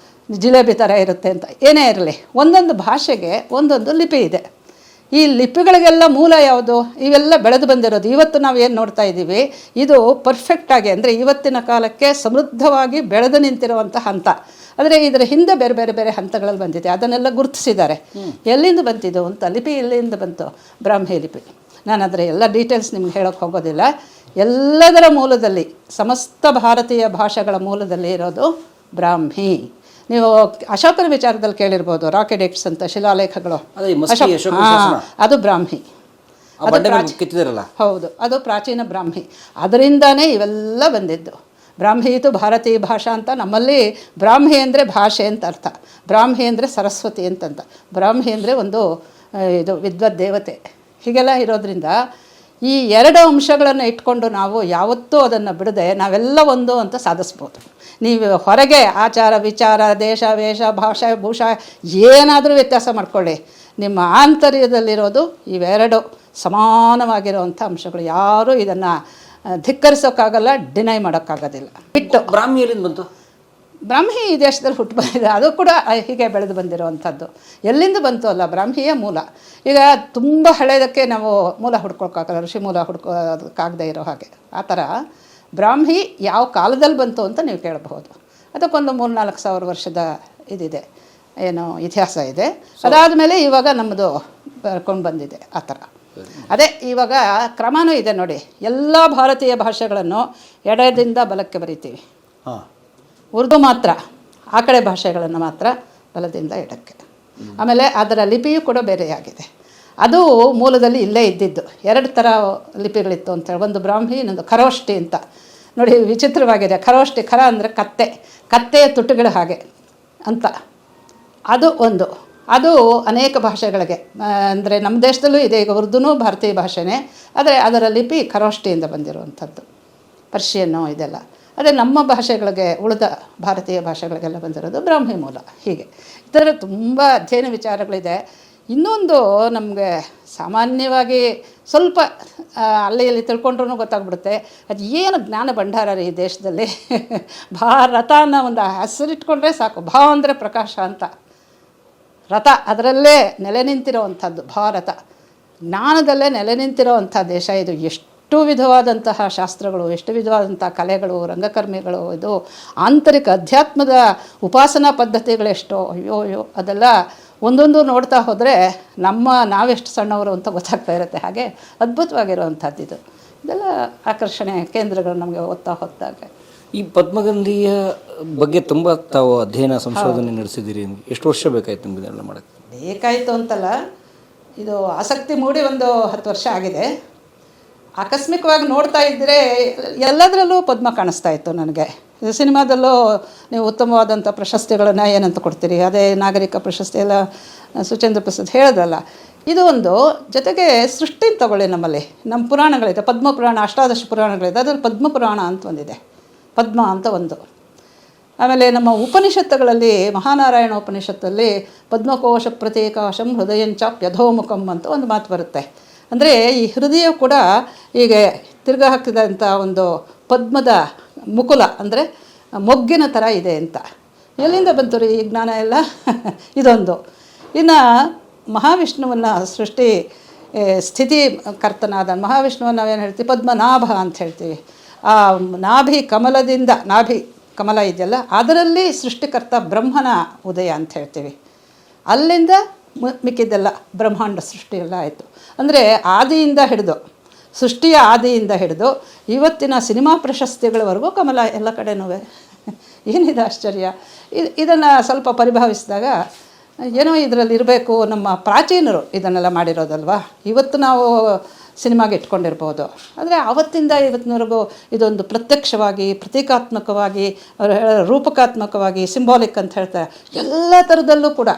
ಜಿಲೇಬಿ ಥರ ಇರುತ್ತೆ ಅಂತ. ಏನೇ ಇರಲಿ, ಒಂದೊಂದು ಭಾಷೆಗೆ ಒಂದೊಂದು ಲಿಪಿ ಇದೆ. ಈ ಲಿಪಿಗಳಿಗೆಲ್ಲ ಮೂಲ ಯಾವುದು? ಇವೆಲ್ಲ ಬೆಳೆದು ಬಂದಿರೋದು. ಇವತ್ತು ನಾವು ಏನು ನೋಡ್ತಾ ಇದ್ದೀವಿ, ಇದು ಪರ್ಫೆಕ್ಟಾಗಿ ಅಂದರೆ ಇವತ್ತಿನ ಕಾಲಕ್ಕೆ ಸಮೃದ್ಧವಾಗಿ ಬೆಳೆದು ನಿಂತಿರುವಂಥ ಹಂತ. ಆದರೆ ಇದರ ಹಿಂದೆ ಬೇರೆ ಬೇರೆ ಬೇರೆ ಹಂತಗಳಲ್ಲಿ ಬಂದಿದೆ. ಅದನ್ನೆಲ್ಲ ಗುರುತಿಸಿದ್ದಾರೆ. ಎಲ್ಲಿಂದ ಬಂತಿದ್ದು ಅಂತ. ಲಿಪಿ ಎಲ್ಲಿಂದ ಬಂತು? ಬ್ರಾಹ್ಮಿ ಲಿಪಿ. ನಾನು ಅದರ ಎಲ್ಲ ಡೀಟೇಲ್ಸ್ ನಿಮ್ಗೆ ಹೇಳೋಕ್ಕೆ ಹೋಗೋದಿಲ್ಲ. ಎಲ್ಲದರ ಮೂಲದಲ್ಲಿ, ಸಮಸ್ತ ಭಾರತೀಯ ಭಾಷೆಗಳ ಮೂಲದಲ್ಲಿ ಇರೋದು ಬ್ರಾಹ್ಮಿ. ನೀವು ಅಶೋಕನ ವಿಚಾರದಲ್ಲಿ ಕೇಳಿರ್ಬೋದು, ರಾಕ್ ಎಡಿಕ್ಟ್ಸ್ ಅಂತ ಶಿಲಾಲೇಖಗಳು. ಅದು ಬ್ರಾಹ್ಮಿ. ಹೌದು, ಅದು ಪ್ರಾಚೀನ ಬ್ರಾಹ್ಮಿ. ಅದರಿಂದಾನೇ ಇವೆಲ್ಲ ಬಂದಿದ್ದು. ಬ್ರಾಹ್ಮಿ ಇದು ಭಾರತೀಯ ಭಾಷಾ ಅಂತ. ನಮ್ಮಲ್ಲಿ ಬ್ರಾಹ್ಮಿ ಅಂದರೆ ಭಾಷೆ ಅಂತ ಅರ್ಥ. ಬ್ರಾಹ್ಮಿ ಅಂದರೆ ಸರಸ್ವತಿ ಅಂತಂತ. ಬ್ರಾಹ್ಮಿ ಅಂದರೆ ಒಂದು ಇದು ವಿದ್ವತ್ ದೇವತೆ. ಹೀಗೆಲ್ಲ ಇರೋದ್ರಿಂದ ಈ ಎರಡು ಅಂಶಗಳನ್ನು ಇಟ್ಕೊಂಡು ನಾವು ಯಾವತ್ತೂ ಅದನ್ನು ಬಿಡದೆ ನಾವೆಲ್ಲ ಒಂದು ಅಂತ ಸಾಧಿಸ್ಬೋದು. ನೀವು ಹೊರಗೆ ಆಚಾರ ವಿಚಾರ, ದೇಶ ವೇಷ, ಭಾಷೆ ಭೂಷಾ ಏನಾದರೂ ವ್ಯತ್ಯಾಸ ಮಾಡ್ಕೊಳ್ಳಿ, ನಿಮ್ಮ ಆಂತರ್ಯದಲ್ಲಿರೋದು ಇವೆರಡು ಸಮಾನವಾಗಿರುವಂಥ ಅಂಶಗಳು. ಯಾರೂ ಇದನ್ನು ಧಿಕ್ಕರಿಸೋಕ್ಕಾಗಲ್ಲ, ಡಿನೈ ಮಾಡೋಕ್ಕಾಗೋದಿಲ್ಲ. ಬಿಟ್ಟು ಬ್ರಾಹ್ಮಿಯಲ್ಲಿಂದ ಬಂತು. ಬ್ರಾಹ್ಮಿ ಈ ದೇಶದಲ್ಲಿ ಹುಟ್ಟು ಬಂದಿದೆ. ಅದು ಕೂಡ ಹೀಗೆ ಬೆಳೆದು ಬಂದಿರುವಂಥದ್ದು. ಎಲ್ಲಿಂದ ಬಂತು ಅಲ್ಲ, ಬ್ರಾಹ್ಮಿಯ ಮೂಲ. ಈಗ ತುಂಬ ಹಳೆಯದಕ್ಕೆ ನಾವು ಮೂಲ ಹುಡ್ಕೊಳಕ್ಕಾಗಲ್ಲ, ಋಷಿ ಮೂಲ ಹುಡ್ಕೋಕ್ಕಾಗದೇ ಇರೋ ಹಾಗೆ. ಆ ಥರ ಬ್ರಾಹ್ಮಿ ಯಾವ ಕಾಲದಲ್ಲಿ ಬಂತು ಅಂತ ನೀವು ಕೇಳಬಹುದು. ಅದಕ್ಕೊಂದು 3-4 ವರ್ಷದ ಇದಿದೆ, ಏನು ಇತಿಹಾಸ ಇದೆ. ಅದಾದಮೇಲೆ ಇವಾಗ ನಮ್ಮದು ಬರ್ಕೊಂಡು ಬಂದಿದೆ ಆ ಥರ. ಅದೇ ಇವಾಗ ಕ್ರಮನೂ ಇದೆ ನೋಡಿ. ಎಲ್ಲ ಭಾರತೀಯ ಭಾಷೆಗಳನ್ನು ಎಡದಿಂದ ಬಲಕ್ಕೆ ಬರಿತೀವಿ. ಉರ್ದು ಮಾತ್ರ ಆ ಕಡೆ ಭಾಷೆಗಳನ್ನು ಮಾತ್ರ ಬಲದಿಂದ ಎಡಕ್ಕೆ. ಆಮೇಲೆ ಅದರ ಲಿಪಿಯೂ ಕೂಡ ಬೇರೆಯಾಗಿದೆ. ಅದು ಮೂಲದಲ್ಲಿ ಇಲ್ಲೇ ಇದ್ದಿದ್ದು. 2 ಥರ ಲಿಪಿಗಳಿತ್ತು ಅಂತೇಳಿ. ಒಂದು ಬ್ರಾಹ್ಮಿ, ಇನ್ನೊಂದು ಖರೋಷ್ಠಿ ಅಂತ. ನೋಡಿ ವಿಚಿತ್ರವಾಗಿದೆ. ಖರೋಷ್ಠಿ, ಖರ ಅಂದರೆ ಕತ್ತೆ, ಕತ್ತೆಯ ತುಟ್ಟುಗಳು ಹಾಗೆ ಅಂತ. ಅದು ಒಂದು. ಅದು ಅನೇಕ ಭಾಷೆಗಳಿಗೆ, ಅಂದರೆ ನಮ್ಮ ದೇಶದಲ್ಲೂ ಇದೆ. ಈಗ ಉರ್ದುನೂ ಭಾರತೀಯ ಭಾಷೆನೇ, ಆದರೆ ಅದರ ಲಿಪಿ ಖರೋಷ್ಠಿಯಿಂದ ಬಂದಿರುವಂಥದ್ದು. ಪರ್ಷಿಯನ್ನು ಇದೆಲ್ಲ. ಅದೇ ನಮ್ಮ ಭಾಷೆಗಳಿಗೆ, ಉಳಿದ ಭಾರತೀಯ ಭಾಷೆಗಳಿಗೆಲ್ಲ ಬಂದಿರೋದು ಬ್ರಾಹ್ಮಿ ಮೂಲ. ಹೀಗೆ ಈ ಥರ ತುಂಬ ಅಧ್ಯಯನ ವಿಚಾರಗಳಿದೆ. ಇನ್ನೊಂದು ನಮಗೆ ಸಾಮಾನ್ಯವಾಗಿ ಸ್ವಲ್ಪ ಅಲ್ಲಿ ಇಲ್ಲಿ ತಿಳ್ಕೊಂಡ್ರೂ ಗೊತ್ತಾಗ್ಬಿಡುತ್ತೆ, ಅದು ಏನು ಜ್ಞಾನ ಭಂಡಾರ ರೀ ಈ ದೇಶದಲ್ಲಿ. ಭಾರತ ಅನ್ನೋ ಒಂದು ಹೆಸರಿಟ್ಕೊಂಡ್ರೆ ಸಾಕು. ಭಾ ಅಂದರೆ ಪ್ರಕಾಶ ಅಂತ, ರಥ ಅದರಲ್ಲೇ ನೆಲೆ ನಿಂತಿರೋವಂಥದ್ದು ಭಾರತ. ಜ್ಞಾನದಲ್ಲೇ ನೆಲೆ ನಿಂತಿರೋವಂಥ ದೇಶ ಇದು. ಎಷ್ಟು ವಿಧವಾದಂತಹ ಶಾಸ್ತ್ರಗಳು, ಎಷ್ಟು ವಿಧವಾದಂಥ ಕಲೆಗಳು, ರಂಗಕರ್ಮಿಗಳು, ಇದು ಆಂತರಿಕ ಅಧ್ಯಾತ್ಮದ ಉಪಾಸನಾ ಪದ್ಧತಿಗಳೆಷ್ಟೋ. ಅಯ್ಯೋ ಅದೆಲ್ಲ ಒಂದೊಂದು ನೋಡ್ತಾ ಹೋದರೆ ನಾವೆಷ್ಟು ಸಣ್ಣವರು ಅಂತ ಗೊತ್ತಾಗ್ತಾ ಇರುತ್ತೆ. ಹಾಗೆ ಅದ್ಭುತವಾಗಿರುವಂಥದ್ದಿದು. ಇದೆಲ್ಲ ಆಕರ್ಷಣೆ ಕೇಂದ್ರಗಳು ನಮಗೆ ಓದ್ತಾ ಹೋದಾಗ. ಈ ಪದ್ಮಗಂಧಿಯ ಬಗ್ಗೆ ತುಂಬ ತಾವು ಅಧ್ಯಯನ ಸಂಶೋಧನೆ ನಡೆಸಿದ್ದೀರಿ. ಎಷ್ಟು ವರ್ಷ ಬೇಕಾಯ್ತು ನಿಮಗೆ ಇದೆಲ್ಲ ಮಾಡೋಕ್ಕೆ? ಬೇಕಾಯಿತು ಅಂತಲ್ಲ, ಇದು ಆಸಕ್ತಿ ಮೂಡಿ ಒಂದು 10 ವರ್ಷ ಆಗಿದೆ. ಆಕಸ್ಮಿಕವಾಗಿ ನೋಡ್ತಾ ಇದ್ದರೆ ಎಲ್ಲದರಲ್ಲೂ ಪದ್ಮ ಕಾಣಿಸ್ತಾ ಇತ್ತು ನನಗೆ. ಇದು ಸಿನಿಮಾದಲ್ಲೂ ನೀವು ಉತ್ತಮವಾದಂಥ ಪ್ರಶಸ್ತಿಗಳನ್ನು ಏನಂತ ಕೊಡ್ತೀರಿ, ಅದೇ ನಾಗರಿಕ ಪ್ರಶಸ್ತಿ ಎಲ್ಲ ಸುಚೇಂದ್ರ ಪ್ರಸಾದ್ ಹೇಳಿದ್ರಲ್ಲ, ಇದು ಒಂದು. ಜೊತೆಗೆ ಸೃಷ್ಟಿ ತಗೊಳ್ಳಿ, ನಮ್ಮಲ್ಲಿ ನಮ್ಮ ಪುರಾಣಗಳಿದೆ, ಪದ್ಮ ಪುರಾಣ, ಅಷ್ಟಾದಶ ಪುರಾಣಗಳಿದೆ, ಅದರಲ್ಲಿ ಪದ್ಮ ಪುರಾಣ ಅಂತ ಒಂದಿದೆ, ಪದ್ಮ ಅಂತ ಒಂದು. ಆಮೇಲೆ ನಮ್ಮ ಉಪನಿಷತ್ತುಗಳಲ್ಲಿ ಮಹಾನಾರಾಯಣ ಉಪನಿಷತ್ತಲ್ಲಿ ಪದ್ಮಕೋಶ ಪ್ರತೀಕಾಶಂ ಹೃದಯಂಚಾಪ್ಯಧೋಮುಖಂ ಅಂತ ಒಂದು ಮಾತು ಬರುತ್ತೆ. ಅಂದರೆ ಈ ಹೃದಯ ಕೂಡ ಹೀಗೆ ತಿರ್ಗ ಹಾಕಿದಂಥ ಒಂದು ಪದ್ಮದ ಮುಕುಲ, ಅಂದರೆ ಮೊಗ್ಗಿನ ಥರ ಇದೆ ಅಂತ. ಎಲ್ಲಿಂದ ಬಂತು ರೀ ಈ ಜ್ಞಾನ ಎಲ್ಲ? ಇದೊಂದು. ಇನ್ನು ಮಹಾವಿಷ್ಣುವನ್ನು ಸೃಷ್ಟಿ ಸ್ಥಿತಿ ಕರ್ತನಾದ ಮಹಾವಿಷ್ಣುವನ್ನು ನಾವೇನು ಹೇಳ್ತೀವಿ, ಪದ್ಮನಾಭ ಅಂತ ಹೇಳ್ತೀವಿ. ಆ ನಾಭಿ ಕಮಲದಿಂದ, ನಾಭಿ ಕಮಲ ಇದೆಯಲ್ಲ, ಅದರಲ್ಲಿ ಸೃಷ್ಟಿಕರ್ತ ಬ್ರಹ್ಮನ ಉದಯ ಅಂತ ಹೇಳ್ತೀವಿ. ಅಲ್ಲಿಂದ ಮಿಕ್ಕಿದ್ದೆಲ್ಲ ಬ್ರಹ್ಮಾಂಡ ಸೃಷ್ಟಿಯೆಲ್ಲ ಆಯಿತು. ಅಂದರೆ ಆದಿಯಿಂದ ಹಿಡಿದು, ಸೃಷ್ಟಿಯ ಆದಿಯಿಂದ ಹಿಡಿದು ಇವತ್ತಿನ ಸಿನಿಮಾ ಪ್ರಶಸ್ತಿಗಳವರೆಗೂ ಕಮಲ ಎಲ್ಲ ಕಡೆನೂ. ಏನಿದೆ ಆಶ್ಚರ್ಯ! ಇದನ್ನು ಸ್ವಲ್ಪ ಪರಿಭಾವಿಸಿದಾಗ ಏನೋ ಇದರಲ್ಲಿ ಇರಬೇಕು, ನಮ್ಮ ಪ್ರಾಚೀನರು ಇದನ್ನೆಲ್ಲ ಮಾಡಿರೋದಲ್ವ. ಇವತ್ತು ನಾವು ಸಿನಿಮಾಗೆ ಇಟ್ಕೊಂಡಿರ್ಬೋದು, ಆದರೆ ಆವತ್ತಿಂದ ಇವತ್ತಿನವರೆಗೂ ಇದೊಂದು ಪ್ರತ್ಯಕ್ಷವಾಗಿ, ಪ್ರತೀಕಾತ್ಮಕವಾಗಿ, ರೂಪಕಾತ್ಮಕವಾಗಿ, ಸಿಂಬಾಲಿಕ್ ಅಂತ ಹೇಳ್ತಾರೆ. ಎಲ್ಲ ಥರದಲ್ಲೂ ಕೂಡ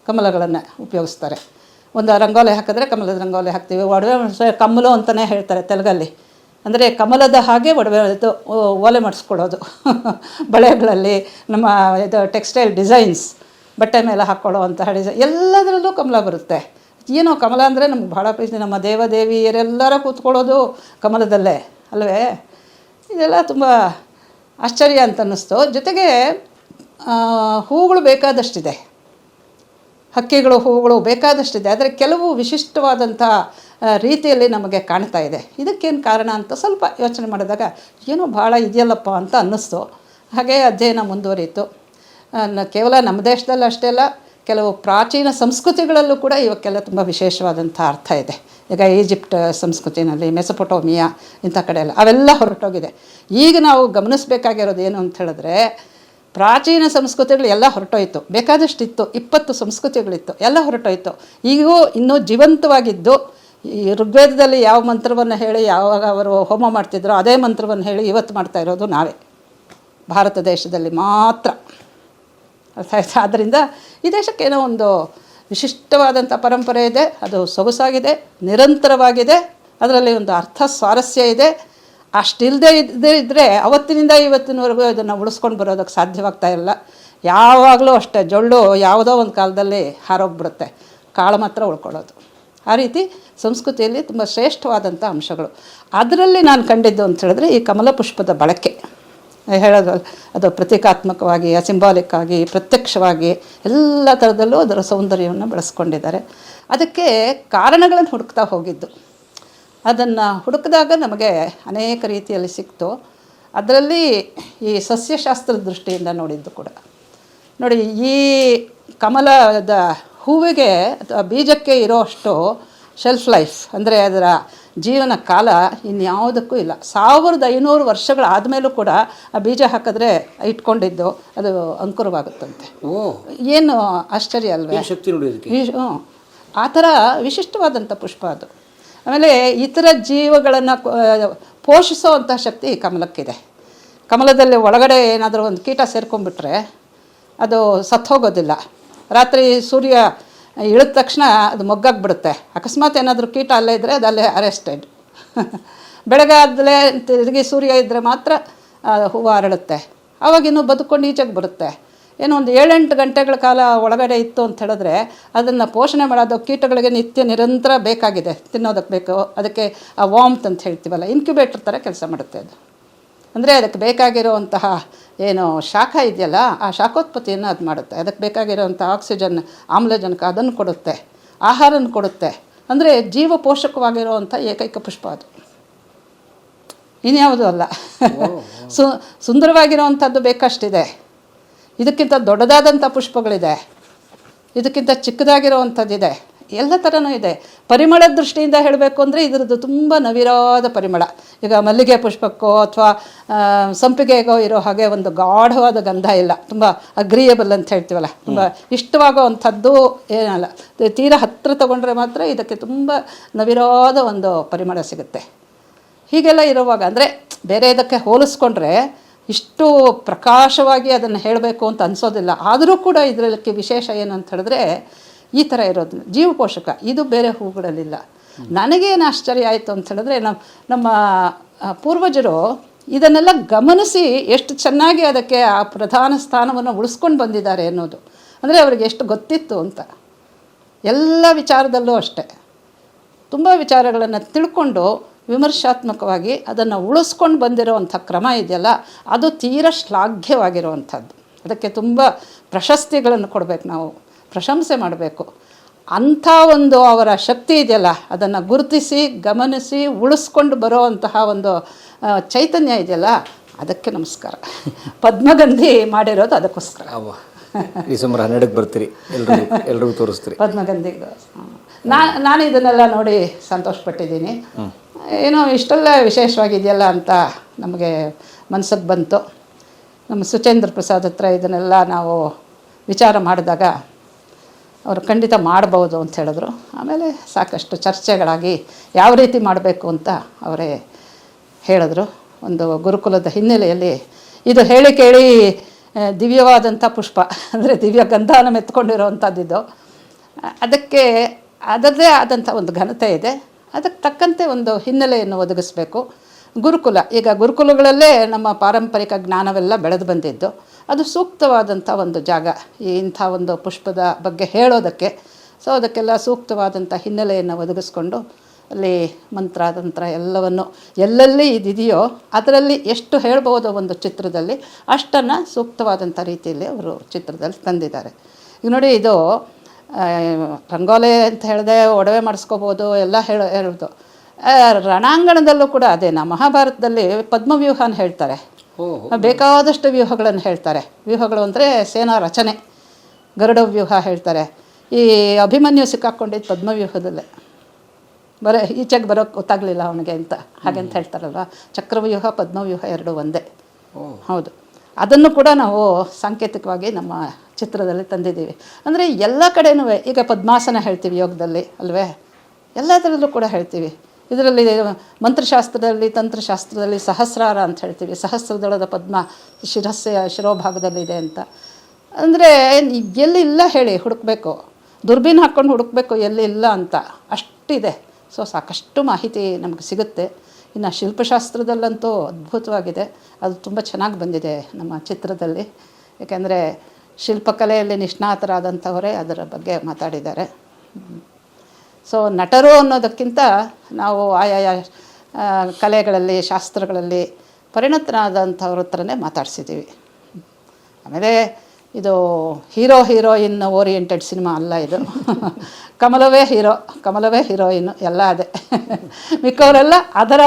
ಕಮಲಗಳನ್ನು ಉಪಯೋಗಿಸ್ತಾರೆ. ಒಂದು ರಂಗೋಲಿ ಹಾಕಿದ್ರೆ ಕಮಲದ ರಂಗೋಲಿ ಹಾಕ್ತೀವಿ, ಒಡವೆ ಕಮಲು ಅಂತಲೇ ಹೇಳ್ತಾರೆ ತೆಲುಗಲ್ಲಿ. ಅಂದರೆ ಕಮಲದ ಹಾಗೆ ಒಡವೆ ಓಲೆ ಮಾಡಿಸ್ಕೊಳ್ಳೋದು ಬಳೆಗಳಲ್ಲಿ, ನಮ್ಮ ಇದು ಟೆಕ್ಸ್ಟೈಲ್ ಡಿಸೈನ್ಸ್, ಬಟ್ಟೆ ಮೇಲೆ ಹಾಕ್ಕೊಳ್ಳೋ ಅಂತಹ ಡಿಸೈನ್, ಎಲ್ಲದರಲ್ಲೂ ಕಮಲ ಬರುತ್ತೆ. ಏನೋ ಕಮಲ ಅಂದರೆ ನಮ್ಗೆ ಭಾಳ ಪ್ರೀತಿ. ನಮ್ಮ ದೇವದೇವಿಯರೆಲ್ಲರ ಕೂತ್ಕೊಳ್ಳೋದು ಕಮಲದಲ್ಲೇ ಅಲ್ವೇ? ಇದೆಲ್ಲ ತುಂಬ ಆಶ್ಚರ್ಯ ಅಂತ ಅನ್ನಿಸ್ತು. ಜೊತೆಗೆ ಹೂಗಳು ಬೇಕಾದಷ್ಟಿದೆ, ಹಕ್ಕಿಗಳು, ಹೂಗಳು ಬೇಕಾದಷ್ಟಿದೆ, ಆದರೆ ಕೆಲವು ವಿಶಿಷ್ಟವಾದಂಥ ರೀತಿಯಲ್ಲಿ ನಮಗೆ ಕಾಣ್ತಾ ಇದೆ. ಇದಕ್ಕೇನು ಕಾರಣ ಅಂತ ಸ್ವಲ್ಪ ಯೋಚನೆ ಮಾಡಿದಾಗ ಏನೋ ಭಾಳ ಇದೆಯಲ್ಲಪ್ಪ ಅಂತ ಅನ್ನಿಸ್ತು. ಹಾಗೆ ಅಧ್ಯಯನ ಮುಂದುವರಿಯಿತು. ಕೇವಲ ನಮ್ಮ ದೇಶದಲ್ಲಿ ಅಷ್ಟೇ ಅಲ್ಲ, ಕೆಲವು ಪ್ರಾಚೀನ ಸಂಸ್ಕೃತಿಗಳಲ್ಲೂ ಕೂಡ ಇವಕ್ಕೆಲ್ಲ ತುಂಬ ವಿಶೇಷವಾದಂಥ ಅರ್ಥ ಇದೆ. ಈಗ ಈಜಿಪ್ಟ್ ಸಂಸ್ಕೃತಿನಲ್ಲಿ, ಮೆಸೊಪೊಟೋಮಿಯಾ ಇಂಥ ಕಡೆ ಎಲ್ಲ ಅವೆಲ್ಲ ಹೊರಟೋಗಿದೆ. ಈಗ ನಾವು ಗಮನಿಸಬೇಕಾಗಿರೋದು ಏನು ಅಂತ ಹೇಳಿದ್ರೆ, ಪ್ರಾಚೀನ ಸಂಸ್ಕೃತಿಗಳು ಎಲ್ಲ ಹೊರಟೋಯ್ತು, ಬೇಕಾದಷ್ಟಿತ್ತು, 20 ಸಂಸ್ಕೃತಿಗಳಿತ್ತು, ಎಲ್ಲ ಹೊರಟೋಯ್ತು. ಈಗೂ ಇನ್ನೂ ಜೀವಂತವಾಗಿದ್ದು, ಈ ಋಗ್ವೇದದಲ್ಲಿ ಯಾವ ಮಂತ್ರವನ್ನು ಹೇಳಿ ಯಾವಾಗ ಅವರು ಹೋಮ ಮಾಡ್ತಿದ್ರೋ ಅದೇ ಮಂತ್ರವನ್ನು ಹೇಳಿ ಇವತ್ತು ಮಾಡ್ತಾ ಇರೋದು ನಾವೇ, ಭಾರತ ದೇಶದಲ್ಲಿ ಮಾತ್ರ. ಅರ್ಥ ಆಯ್ತು? ಆದ್ದರಿಂದ ಈ ದೇಶಕ್ಕೇನೋ ಒಂದು ವಿಶಿಷ್ಟವಾದಂಥ ಪರಂಪರೆ ಇದೆ, ಅದು ಸೊಗಸಾಗಿದೆ, ನಿರಂತರವಾಗಿದೆ, ಅದರಲ್ಲಿ ಒಂದು ಅರ್ಥ ಸ್ವಾರಸ್ಯ ಇದೆ. ಅಷ್ಟಿಲ್ಲದೆ ಇದ್ದರೆ ಅವತ್ತಿನಿಂದ ಇವತ್ತಿನವರೆಗೂ ಇದನ್ನು ಉಳಿಸ್ಕೊಂಡು ಬರೋದಕ್ಕೆ ಸಾಧ್ಯವಾಗ್ತಾ ಇಲ್ಲ. ಯಾವಾಗಲೂ ಅಷ್ಟೇ, ಜೊಳ್ಳು ಯಾವುದೋ ಒಂದು ಕಾಲದಲ್ಲಿ ಹಾರೋಗ್ಬಿಡುತ್ತೆ, ಕಾಳು ಮಾತ್ರ ಉಳ್ಕೊಳ್ಳೋದು. ಆ ರೀತಿ ಸಂಸ್ಕೃತಿಯಲ್ಲಿ ತುಂಬ ಶ್ರೇಷ್ಠವಾದಂಥ ಅಂಶಗಳು. ಅದರಲ್ಲಿ ನಾನು ಕಂಡಿದ್ದು ಅಂತ ಹೇಳಿದ್ರೆ ಈ ಕಮಲ ಪುಷ್ಪದ ಬಳಕೆ ಹೇಳೋದು, ಅದು ಪ್ರತೀಕಾತ್ಮಕವಾಗಿ, ಸಿಂಬಾಲಿಕ್ ಆಗಿ, ಪ್ರತ್ಯಕ್ಷವಾಗಿ ಎಲ್ಲ ಥರದಲ್ಲೂ ಅದರ ಸೌಂದರ್ಯವನ್ನು ಬೆಳೆಸ್ಕೊಂಡಿದ್ದಾರೆ. ಅದಕ್ಕೆ ಕಾರಣಗಳನ್ನು ಹುಡುಕ್ತಾ ಹೋಗಿದ್ದು. ಅದನ್ನು ಹುಡುಕಿದಾಗ ನಮಗೆ ಅನೇಕ ರೀತಿಯಲ್ಲಿ ಸಿಕ್ತು. ಅದರಲ್ಲಿ ಈ ಸಸ್ಯಶಾಸ್ತ್ರದ ದೃಷ್ಟಿಯಿಂದ ನೋಡಿದ್ದು ಕೂಡ. ನೋಡಿ, ಈ ಕಮಲದ ಹೂವಿಗೆ ಅಥವಾ ಬೀಜಕ್ಕೆ ಇರೋಷ್ಟು ಶೆಲ್ಫ್ ಲೈಫ್, ಅಂದರೆ ಅದರ ಜೀವನ ಕಾಲ ಇನ್ಯಾವುದಕ್ಕೂ ಇಲ್ಲ. 1500 ವರ್ಷಗಳಾದಮೇಲೂ ಕೂಡ ಆ ಬೀಜ ಹಾಕಿದ್ರೆ ಇಟ್ಕೊಂಡಿದ್ದು ಅದು ಅಂಕುರವಾಗುತ್ತಂತೆ. ಏನು ಆಶ್ಚರ್ಯ ಅಲ್ವೇ? ಆ ಥರ ವಿಶಿಷ್ಟವಾದಂಥ ಪುಷ್ಪ ಅದು. ಆಮೇಲೆ ಇತರ ಜೀವಗಳನ್ನು ಪೋಷಿಸೋವಂಥ ಶಕ್ತಿ ಈ ಕಮಲಕ್ಕಿದೆ. ಕಮಲದಲ್ಲಿ ಒಳಗಡೆ ಏನಾದರೂ ಒಂದು ಕೀಟ ಸೇರ್ಕೊಂಡ್ಬಿಟ್ರೆ ಅದು ಸತ್ತೋಗೋದಿಲ್ಲ. ರಾತ್ರಿ ಸೂರ್ಯ ಇಳಿದ ತಕ್ಷಣ ಅದು ಮೊಗ್ಗಾಗ್ಬಿಡುತ್ತೆ. ಅಕಸ್ಮಾತ್ ಏನಾದರೂ ಕೀಟ ಅಲ್ಲೇ ಇದ್ದರೆ ಅದು ಅಲ್ಲೇ ಅರೆಸ್ಟೆಡ್. ಬೆಳಗಾದಲೇ ತಿರುಗಿ ಸೂರ್ಯ ಇದ್ದರೆ ಮಾತ್ರ ಹೂವು ಅರಳುತ್ತೆ. ಆವಾಗಿನ್ನೂ ಬದುಕೊಂಡು ಈಚೆಗೆ ಬರುತ್ತೆ. ಏನೋ ಒಂದು 7-8 ಗಂಟೆಗಳ ಕಾಲ ಒಳಗಡೆ ಇತ್ತು ಅಂತ ಹೇಳಿದ್ರೆ ಅದನ್ನು ಪೋಷಣೆ ಮಾಡೋದು ಕೀಟಗಳಿಗೆ ನಿತ್ಯ ನಿರಂತರ ಬೇಕಾಗಿದೆ, ತಿನ್ನೋದಕ್ಕೆ ಬೇಕು. ಅದಕ್ಕೆ ಆ ವಾಮ್ತ್ ಅಂತ ಹೇಳ್ತೀವಲ್ಲ, ಇನ್ಕ್ಯುಬೇಟರ್ ಥರ ಕೆಲಸ ಮಾಡುತ್ತೆ ಅದು. ಅಂದರೆ ಅದಕ್ಕೆ ಬೇಕಾಗಿರುವಂತಹ ಏನು ಶಾಖ ಇದೆಯಲ್ಲ, ಆ ಶಾಖೋತ್ಪತ್ತಿಯನ್ನು ಅದು ಮಾಡುತ್ತೆ. ಅದಕ್ಕೆ ಬೇಕಾಗಿರುವಂಥ ಆಕ್ಸಿಜನ್, ಆಮ್ಲಜನಕ ಅದನ್ನು ಕೊಡುತ್ತೆ, ಆಹಾರನ ಕೊಡುತ್ತೆ. ಅಂದರೆ ಜೀವ ಪೋಷಕವಾಗಿರುವಂಥ ಏಕೈಕ ಪುಷ್ಪ ಅದು, ಇನ್ಯಾವುದೂ ಅಲ್ಲ. ಸುಂದರವಾಗಿರುವಂಥದ್ದು ಬೇಕಷ್ಟಿದೆ. ಇದಕ್ಕಿಂತ ದೊಡ್ಡದಾದಂಥ ಪುಷ್ಪಗಳಿದೆ, ಇದಕ್ಕಿಂತ ಚಿಕ್ಕದಾಗಿರುವಂಥದ್ದಿದೆ. ಎಲ್ಲ ಥರನೂ ಇದೆ. ಪರಿಮಳದ ದೃಷ್ಟಿಯಿಂದ ಹೇಳಬೇಕು ಅಂದರೆ ಇದರದ್ದು ತುಂಬ ನವಿರಾದ ಪರಿಮಳ. ಈಗ ಮಲ್ಲಿಗೆ ಪುಷ್ಪಕ್ಕೋ ಅಥವಾ ಸಂಪಿಗೆಗೋ ಇರೋ ಹಾಗೆ ಒಂದು ಗಾಢವಾದ ಗಂಧ ಇಲ್ಲ, ತುಂಬ ಅಗ್ರಿಯಬಲ್ ಅಂತ ಹೇಳ್ತೀವಲ್ಲ, ತುಂಬ ಇಷ್ಟವಾಗೋ ಅಂಥದ್ದು ಏನಲ್ಲ. ತೀರಾ ಹತ್ತಿರ ತೊಗೊಂಡ್ರೆ ಮಾತ್ರ ಇದಕ್ಕೆ ತುಂಬ ನವಿರಾದ ಒಂದು ಪರಿಮಳ ಸಿಗುತ್ತೆ. ಹೀಗೆಲ್ಲ ಇರುವಾಗ ಅಂದರೆ ಬೇರೆ ಇದಕ್ಕೆ ಹೋಲಿಸ್ಕೊಂಡ್ರೆ ಇಷ್ಟು ಪ್ರಕಾಶವಾಗಿ ಅದನ್ನು ಹೇಳಬೇಕು ಅಂತ ಅನಿಸೋದಿಲ್ಲ. ಆದರೂ ಕೂಡ ಇದರಲ್ಲಿ ವಿಶೇಷ ಏನು ಅಂತ ಹೇಳಿದ್ರೆ ಈ ಥರ ಇರೋದು ಜೀವಪೋಷಕ. ಇದು ಬೇರೆ ಹೂಗಳಲ್ಲಿಲ್ಲ. ನನಗೇನು ಆಶ್ಚರ್ಯ ಆಯಿತು ಅಂತ ಹೇಳಿದ್ರೆ ನಮ್ಮ ಪೂರ್ವಜರು ಇದನ್ನೆಲ್ಲ ಗಮನಿಸಿ ಎಷ್ಟು ಚೆನ್ನಾಗಿ ಅದಕ್ಕೆ ಆ ಪ್ರಧಾನ ಸ್ಥಾನವನ್ನು ಉಳಿಸ್ಕೊಂಡು ಬಂದಿದ್ದಾರೆ ಅನ್ನೋದು. ಅಂದರೆ ಅವ್ರಿಗೆ ಎಷ್ಟು ಗೊತ್ತಿತ್ತು ಅಂತ. ಎಲ್ಲ ವಿಚಾರದಲ್ಲೂ ಅಷ್ಟೆ ತುಂಬ ವಿಚಾರಗಳನ್ನು ತಿಳ್ಕೊಂಡು ವಿಮರ್ಶಾತ್ಮಕವಾಗಿ ಅದನ್ನು ಉಳಿಸ್ಕೊಂಡು ಬಂದಿರೋವಂಥ ಕ್ರಮ ಇದೆಯಲ್ಲ, ಅದು ತೀರಾ ಶ್ಲಾಘ್ಯವಾಗಿರುವಂಥದ್ದು. ಅದಕ್ಕೆ ತುಂಬ ಪ್ರಶಸ್ತಿಗಳನ್ನು ಕೊಡಬೇಕು, ನಾವು ಪ್ರಶಂಸೆ ಮಾಡಬೇಕು. ಅಂಥ ಒಂದು ಅವರ ಶಕ್ತಿ ಇದೆಯಲ್ಲ, ಅದನ್ನು ಗುರುತಿಸಿ ಗಮನಿಸಿ ಉಳಿಸ್ಕೊಂಡು ಬರೋವಂತಹ ಒಂದು ಚೈತನ್ಯ ಇದೆಯಲ್ಲ, ಅದಕ್ಕೆ ನಮಸ್ಕಾರ. ಪದ್ಮಗಂಧಿ ಮಾಡಿರೋದು ಅದಕ್ಕೋಸ್ಕರ. ಡಿಸೆಂಬರ್ 12ಕ್ಕೆ ಬರ್ತೀರಿ, ಎಲ್ರಿಗೂ ತೋರಿಸ್ತೀರಿ ಪದ್ಮಗಂಧಿಗೆ. ನಾನು ಇದನ್ನೆಲ್ಲ ನೋಡಿ ಸಂತೋಷಪಟ್ಟಿದ್ದೀನಿ. ಏನೋ ಇಷ್ಟೆಲ್ಲ ವಿಶೇಷವಾಗಿದೆಯಲ್ಲ ಅಂತ ನಮಗೆ ಮನಸ್ಸಿಗೆ ಬಂತು. ನಮ್ಮ ಸುಚೇಂದ್ರ ಪ್ರಸಾದ್ ಹತ್ರ ಇದನ್ನೆಲ್ಲ ನಾವು ವಿಚಾರ ಮಾಡಿದಾಗ ಅವರು ಖಂಡಿತ ಮಾಡ್ಬೋದು ಅಂತ ಹೇಳಿದ್ರು. ಆಮೇಲೆ ಸಾಕಷ್ಟು ಚರ್ಚೆಗಳಾಗಿ ಯಾವ ರೀತಿ ಮಾಡಬೇಕು ಅಂತ ಅವರೇ ಹೇಳಿದ್ರು. ಒಂದು ಗುರುಕುಲದ ಹಿನ್ನೆಲೆಯಲ್ಲಿ ಇದು ಹೇಳಿ ಕೇಳಿ ದಿವ್ಯವಾದಂಥ ಪುಷ್ಪ, ಅಂದರೆ ದಿವ್ಯ ಗಂಧನ ಮೆತ್ಕೊಂಡಿರೋವಂಥದ್ದಿದ್ದು. ಅದಕ್ಕೆ ಅದರದ್ದೇ ಆದಂಥ ಒಂದು ಘನತೆ ಇದೆ. ಅದಕ್ಕೆ ತಕ್ಕಂತೆ ಒಂದು ಹಿನ್ನೆಲೆಯನ್ನು ಒದಗಿಸ್ಬೇಕು. ಗುರುಕುಲ, ಈಗ ಗುರುಕುಲಗಳಲ್ಲೇ ನಮ್ಮ ಪಾರಂಪರಿಕ ಜ್ಞಾನವೆಲ್ಲ ಬೆಳೆದು ಬಂದಿದ್ದು. ಅದು ಸೂಕ್ತವಾದಂಥ ಒಂದು ಜಾಗ ಇಂಥ ಒಂದು ಪುಷ್ಪದ ಬಗ್ಗೆ ಹೇಳೋದಕ್ಕೆ. ಸೊ ಅದಕ್ಕೆಲ್ಲ ಸೂಕ್ತವಾದಂಥ ಹಿನ್ನೆಲೆಯನ್ನು ಒದಗಿಸ್ಕೊಂಡು ಅಲ್ಲಿ ಮಂತ್ರ ಎಲ್ಲವನ್ನು ಎಲ್ಲೆಲ್ಲಿ ಇದಿದೆಯೋ ಅದರಲ್ಲಿ ಎಷ್ಟು ಹೇಳ್ಬೋದು ಒಂದು ಚಿತ್ರದಲ್ಲಿ ಅಷ್ಟನ್ನು ಸೂಕ್ತವಾದಂಥ ರೀತಿಯಲ್ಲಿ ಅವರು ಚಿತ್ರದಲ್ಲಿ ತಂದಿದ್ದಾರೆ. ಈಗ ನೋಡಿ, ಇದು ರಂಗೋಲೆ ಅಂತ ಹೇಳಿದೆ, ಒಡವೆ ಮಾಡಿಸ್ಕೋಬೋದು, ಎಲ್ಲ ಹೇಳೋದು. ರಣಾಂಗಣದಲ್ಲೂ ಕೂಡ ಅದೇನಾ, ಮಹಾಭಾರತದಲ್ಲಿ ಪದ್ಮವ್ಯೂಹನ ಹೇಳ್ತಾರೆ. ಬೇಕಾದಷ್ಟು ವ್ಯೂಹಗಳನ್ನು ಹೇಳ್ತಾರೆ. ವ್ಯೂಹಗಳು ಅಂದರೆ ಸೇನಾ ರಚನೆ, ಗರುಡ ವ್ಯೂಹ ಹೇಳ್ತಾರೆ. ಈ ಅಭಿಮನ್ಯು ಸಿಕ್ಕಾಕೊಂಡಿದ್ದು ಪದ್ಮವ್ಯೂಹದಲ್ಲೇ. ಈಚೆಗೆ ಬರೋಕ್ಕೆ ಗೊತ್ತಾಗಲಿಲ್ಲ ಅವನಿಗೆ ಅಂತ ಹಾಗೆಂತ ಹೇಳ್ತಾರಲ್ವ. ಚಕ್ರವ್ಯೂಹ ಪದ್ಮವ್ಯೂಹ ಎರಡೂ ಒಂದೇ. ಹೌದು, ಅದನ್ನು ಕೂಡ ನಾವು ಸಾಂಕೇತಿಕವಾಗಿ ನಮ್ಮ ಚಿತ್ರದಲ್ಲಿ ತಂದಿದ್ದೀವಿ. ಅಂದರೆ ಎಲ್ಲ ಕಡೆನೂ ಈಗ ಪದ್ಮಾಸನ ಹೇಳ್ತೀವಿ ಯೋಗದಲ್ಲಿ ಅಲ್ವೇ, ಎಲ್ಲದರಲ್ಲೂ ಕೂಡ ಹೇಳ್ತೀವಿ. ಇದರಲ್ಲಿ ಮಂತ್ರಶಾಸ್ತ್ರದಲ್ಲಿ ತಂತ್ರಶಾಸ್ತ್ರದಲ್ಲಿ ಸಹಸ್ರಾರ ಅಂತ ಹೇಳ್ತೀವಿ. ಸಹಸ್ರದಳದ ಪದ್ಮ ಶಿರೋಭಾಗದಲ್ಲಿದೆ ಅಂತ. ಅಂದರೆ ಎಲ್ಲಿ ಇಲ್ಲ ಹೇಳಿ, ಹುಡುಕಬೇಕು, ದುರ್ಬೀನ್ ಹಾಕ್ಕೊಂಡು ಹುಡುಕಬೇಕು ಎಲ್ಲಿ ಇಲ್ಲ ಅಂತ, ಅಷ್ಟಿದೆ. ಸೊ ಸಾಕಷ್ಟು ಮಾಹಿತಿ ನಮಗೆ ಸಿಗುತ್ತೆ. ಇನ್ನು ಶಿಲ್ಪಶಾಸ್ತ್ರದಲ್ಲಂತೂ ಅದ್ಭುತವಾಗಿದೆ. ಅದು ತುಂಬ ಚೆನ್ನಾಗಿ ಬಂದಿದೆ ನಮ್ಮ ಚಿತ್ರದಲ್ಲಿ. ಏಕೆಂದರೆ ಶಿಲ್ಪಕಲೆಯಲ್ಲಿ ನಿಷ್ಣಾತರಾದಂಥವರೇ ಅದರ ಬಗ್ಗೆ ಮಾತಾಡಿದ್ದಾರೆ. ಸೊ ನಟರು ಅನ್ನೋದಕ್ಕಿಂತ ನಾವು ಆಯಾಯ ಕಲೆಗಳಲ್ಲಿ ಶಾಸ್ತ್ರಗಳಲ್ಲಿ ಪರಿಣತರಾದಂಥವ್ರ ಹತ್ರನೇ ಮಾತಾಡ್ಸಿದ್ದೀವಿ. ಆಮೇಲೆ ಇದು ಹೀರೋಯಿನ್ ಓರಿಯೆಂಟೆಡ್ ಸಿನಿಮಾ ಅಲ್ಲ ಇದು. ಕಮಲವೇ ಹೀರೋ, ಕಮಲವೇ ಹೀರೋಯಿನ್ನು ಎಲ್ಲ ಅದೇ. ಮಿಕ್ಕವರೆಲ್ಲ ಅದರ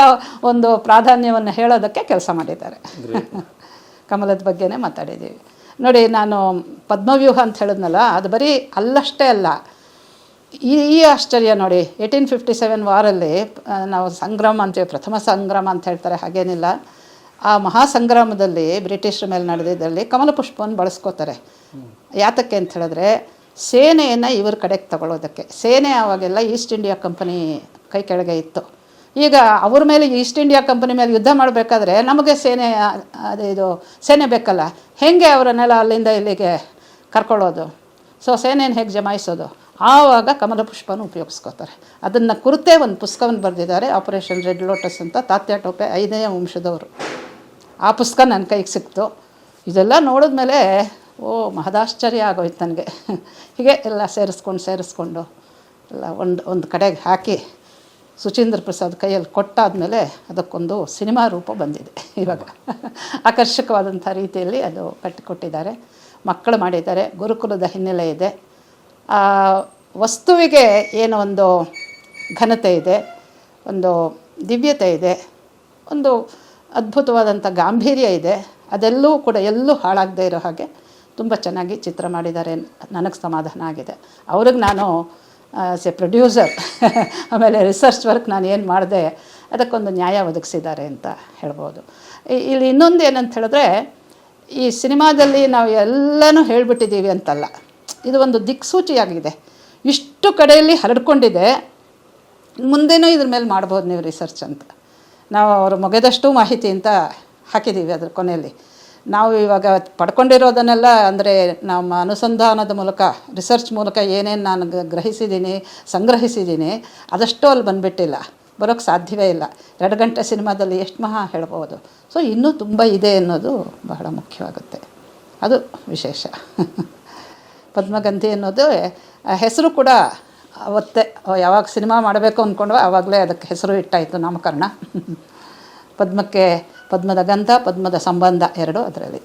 ಒಂದು ಪ್ರಾಧಾನ್ಯವನ್ನು ಹೇಳೋದಕ್ಕೆ ಕೆಲಸ ಮಾಡಿದ್ದಾರೆ. ಕಮಲದ ಬಗ್ಗೆನೇ ಮಾತಾಡಿದ್ದೀವಿ. ನೋಡಿ, ನಾನು ಪದ್ಮವ್ಯೂಹ ಅಂತ ಹೇಳಿದ್ನಲ್ಲ, ಅದು ಬರೀ ಅಲ್ಲಷ್ಟೇ ಅಲ್ಲ. ಈ ಆಶ್ಚರ್ಯ ನೋಡಿ, 1857 ವಾರಲ್ಲಿ ನಾವು ಸಂಗ್ರಾಮ ಅಂತೀವಿ, ಪ್ರಥಮ ಸಂಗ್ರಾಮ ಅಂತ ಹೇಳ್ತಾರೆ, ಹಾಗೇನಿಲ್ಲ. ಆ ಮಹಾಸಂಗ್ರಾಮದಲ್ಲಿ ಬ್ರಿಟಿಷರ ಮೇಲೆ ನಡೆದಿದ್ದಲ್ಲಿ ಕಮಲ ಪುಷ್ಪವನ್ನು ಬಳಸ್ಕೋತಾರೆ. ಯಾತಕ್ಕೆ ಅಂತ ಹೇಳಿದ್ರೆ ಸೇನೆಯನ್ನು ಇವ್ರ ಕಡೆಗೆ ತಗೊಳ್ಳೋದಕ್ಕೆ. ಸೇನೆ ಆವಾಗೆಲ್ಲ ಈಸ್ಟ್ ಇಂಡಿಯಾ ಕಂಪನಿ ಕೈ ಕೆಳಗೆ ಇತ್ತು. ಈಗ ಅವ್ರ ಮೇಲೆ ಈಸ್ಟ್ ಇಂಡಿಯಾ ಕಂಪನಿ ಮೇಲೆ ಯುದ್ಧ ಮಾಡಬೇಕಾದ್ರೆ ನಮಗೆ ಸೇನೆ ಬೇಕಲ್ಲ, ಹೇಗೆ ಅವರನ್ನೆಲ್ಲ ಅಲ್ಲಿಂದ ಇಲ್ಲಿಗೆ ಕರ್ಕೊಳ್ಳೋದು? ಸೊ ಸೇನೆಯನ್ನು ಹೇಗೆ ಜಮಾಯಿಸೋದು? ಆವಾಗ ಕಮಲ ಪುಷ್ಪನ ಉಪಯೋಗಿಸ್ಕೋತಾರೆ. ಅದನ್ನು ಕುರಿತೇ ಒಂದು ಪುಸ್ತಕವನ್ನು ಬರೆದಿದ್ದಾರೆ, ಆಪರೇಷನ್ ರೆಡ್ ಲೋಟಸ್ ಅಂತ. ತಾತ್ಯಾ ಟೋಪೆ 5ನೇ ವಂಶದವರು. ಆ ಪುಸ್ತಕ ನನ್ನ ಕೈಗೆ ಸಿಕ್ತು. ಇದೆಲ್ಲ ನೋಡಿದ್ಮೇಲೆ ಮಹದಾಶ್ಚರ್ಯ ಆಗೋಯ್ತು ನನಗೆ. ಹೀಗೆ ಎಲ್ಲ ಸೇರಿಸ್ಕೊಂಡು ಎಲ್ಲ ಒಂದು ಕಡೆಗೆ ಹಾಕಿ ಸುಚೇಂದ್ರ ಪ್ರಸಾದ್ ಕೈಯಲ್ಲಿ ಕೊಟ್ಟಾದಮೇಲೆ ಅದಕ್ಕೊಂದು ಸಿನಿಮಾ ರೂಪ ಬಂದಿದೆ ಇವಾಗ. ಆಕರ್ಷಕವಾದಂಥ ರೀತಿಯಲ್ಲಿ ಅದು ಕಟ್ಟಿಕೊಟ್ಟಿದ್ದಾರೆ. ಮಕ್ಕಳು ಮಾಡಿದ್ದಾರೆ. ಗುರುಕುಲದ ಹಿನ್ನೆಲೆ ಇದೆ. ಆ ವಸ್ತುವಿಗೆ ಏನೋ ಒಂದು ಘನತೆ ಇದೆ, ಒಂದು ದಿವ್ಯತೆ ಇದೆ, ಒಂದು ಅದ್ಭುತವಾದಂಥ ಗಾಂಭೀರ್ಯ ಇದೆ. ಅದೆಲ್ಲೂ ಕೂಡ ಎಲ್ಲೂ ಹಾಳಾಗದೇ ಇರೋ ಹಾಗೆ ತುಂಬ ಚೆನ್ನಾಗಿ ಚಿತ್ರ ಮಾಡಿದ್ದಾರೆ. ನನಗೆ ಸಮಾಧಾನ ಆಗಿದೆ. ಅವ್ರಿಗೆ ನಾನು ಆಸ್ ಎ ಪ್ರೊಡ್ಯೂಸರ್ ಆಮೇಲೆ ರಿಸರ್ಚ್ ವರ್ಕ್ ನಾನು ಏನು ಮಾಡಿದೆ ಅದಕ್ಕೊಂದು ನ್ಯಾಯ ಒದಗಿಸಿದ್ದಾರೆ ಅಂತ ಹೇಳ್ಬೋದು. ಇಲ್ಲಿ ಇನ್ನೊಂದು ಏನಂತ ಹೇಳಿದ್ರೆ, ಈ ಸಿನಿಮಾದಲ್ಲಿ ನಾವು ಎಲ್ಲನೂ ಹೇಳಿಬಿಟ್ಟಿದ್ದೀವಿ ಅಂತಲ್ಲ, ಇದು ಒಂದು ದಿಕ್ಸೂಚಿಯಾಗಿದೆ. ಇಷ್ಟು ಕಡೆಯಲ್ಲಿ ಹರಡ್ಕೊಂಡಿದೆ, ಮುಂದೆನೂ ಇದ್ರ ಮೇಲೆ ಮಾಡ್ಬೋದು ನೀವು ರಿಸರ್ಚ್ ಅಂತ. ನಾವು ಅವರು ಮುಗಿದಷ್ಟು ಮಾಹಿತಿ ಅಂತ ಹಾಕಿದ್ದೀವಿ ಅದ್ರ ಕೊನೆಯಲ್ಲಿ. ನಾವು ಇವಾಗ ಪಡ್ಕೊಂಡಿರೋದನ್ನೆಲ್ಲ ಅಂದರೆ ನಮ್ಮ ಅನುಸಂಧಾನದ ಮೂಲಕ, ರಿಸರ್ಚ್ ಮೂಲಕ ಏನೇನು ನಾನು ಗ್ರಹಿಸಿದ್ದೀನಿ, ಸಂಗ್ರಹಿಸಿದ್ದೀನಿ, ಅದಷ್ಟು ಅಲ್ಲಿ ಬಂದುಬಿಟ್ಟಿಲ್ಲ, ಬರೋಕ್ಕೆ ಸಾಧ್ಯವೇ ಇಲ್ಲ. 2 ಗಂಟೆ ಸಿನಿಮಾದಲ್ಲಿ ಎಷ್ಟು ಮಹಾ ಹೇಳ್ಬೋದು. ಸೊ ಇನ್ನೂ ತುಂಬ ಇದೆ ಅನ್ನೋದು ಬಹಳ ಮುಖ್ಯವಾಗುತ್ತೆ, ಅದು ವಿಶೇಷ. ಪದ್ಮಗಂಧಿ ಅನ್ನೋದು ಹೆಸರು ಕೂಡ ಅವತ್ತೇ ಯಾವಾಗ ಸಿನಿಮಾ ಮಾಡಬೇಕು ಅಂದ್ಕೊಂಡ್ವೋ ಆವಾಗಲೇ ಅದಕ್ಕೆ ಹೆಸರು ಇಟ್ಟಾಯಿತು, ನಾಮಕರಣ. ಪದ್ಮಕ್ಕೆ ಪದ್ಮದ ಗಂಧ, ಪದ್ಮದ ಸಂಬಂಧ 2 ಅದರಲ್ಲಿ.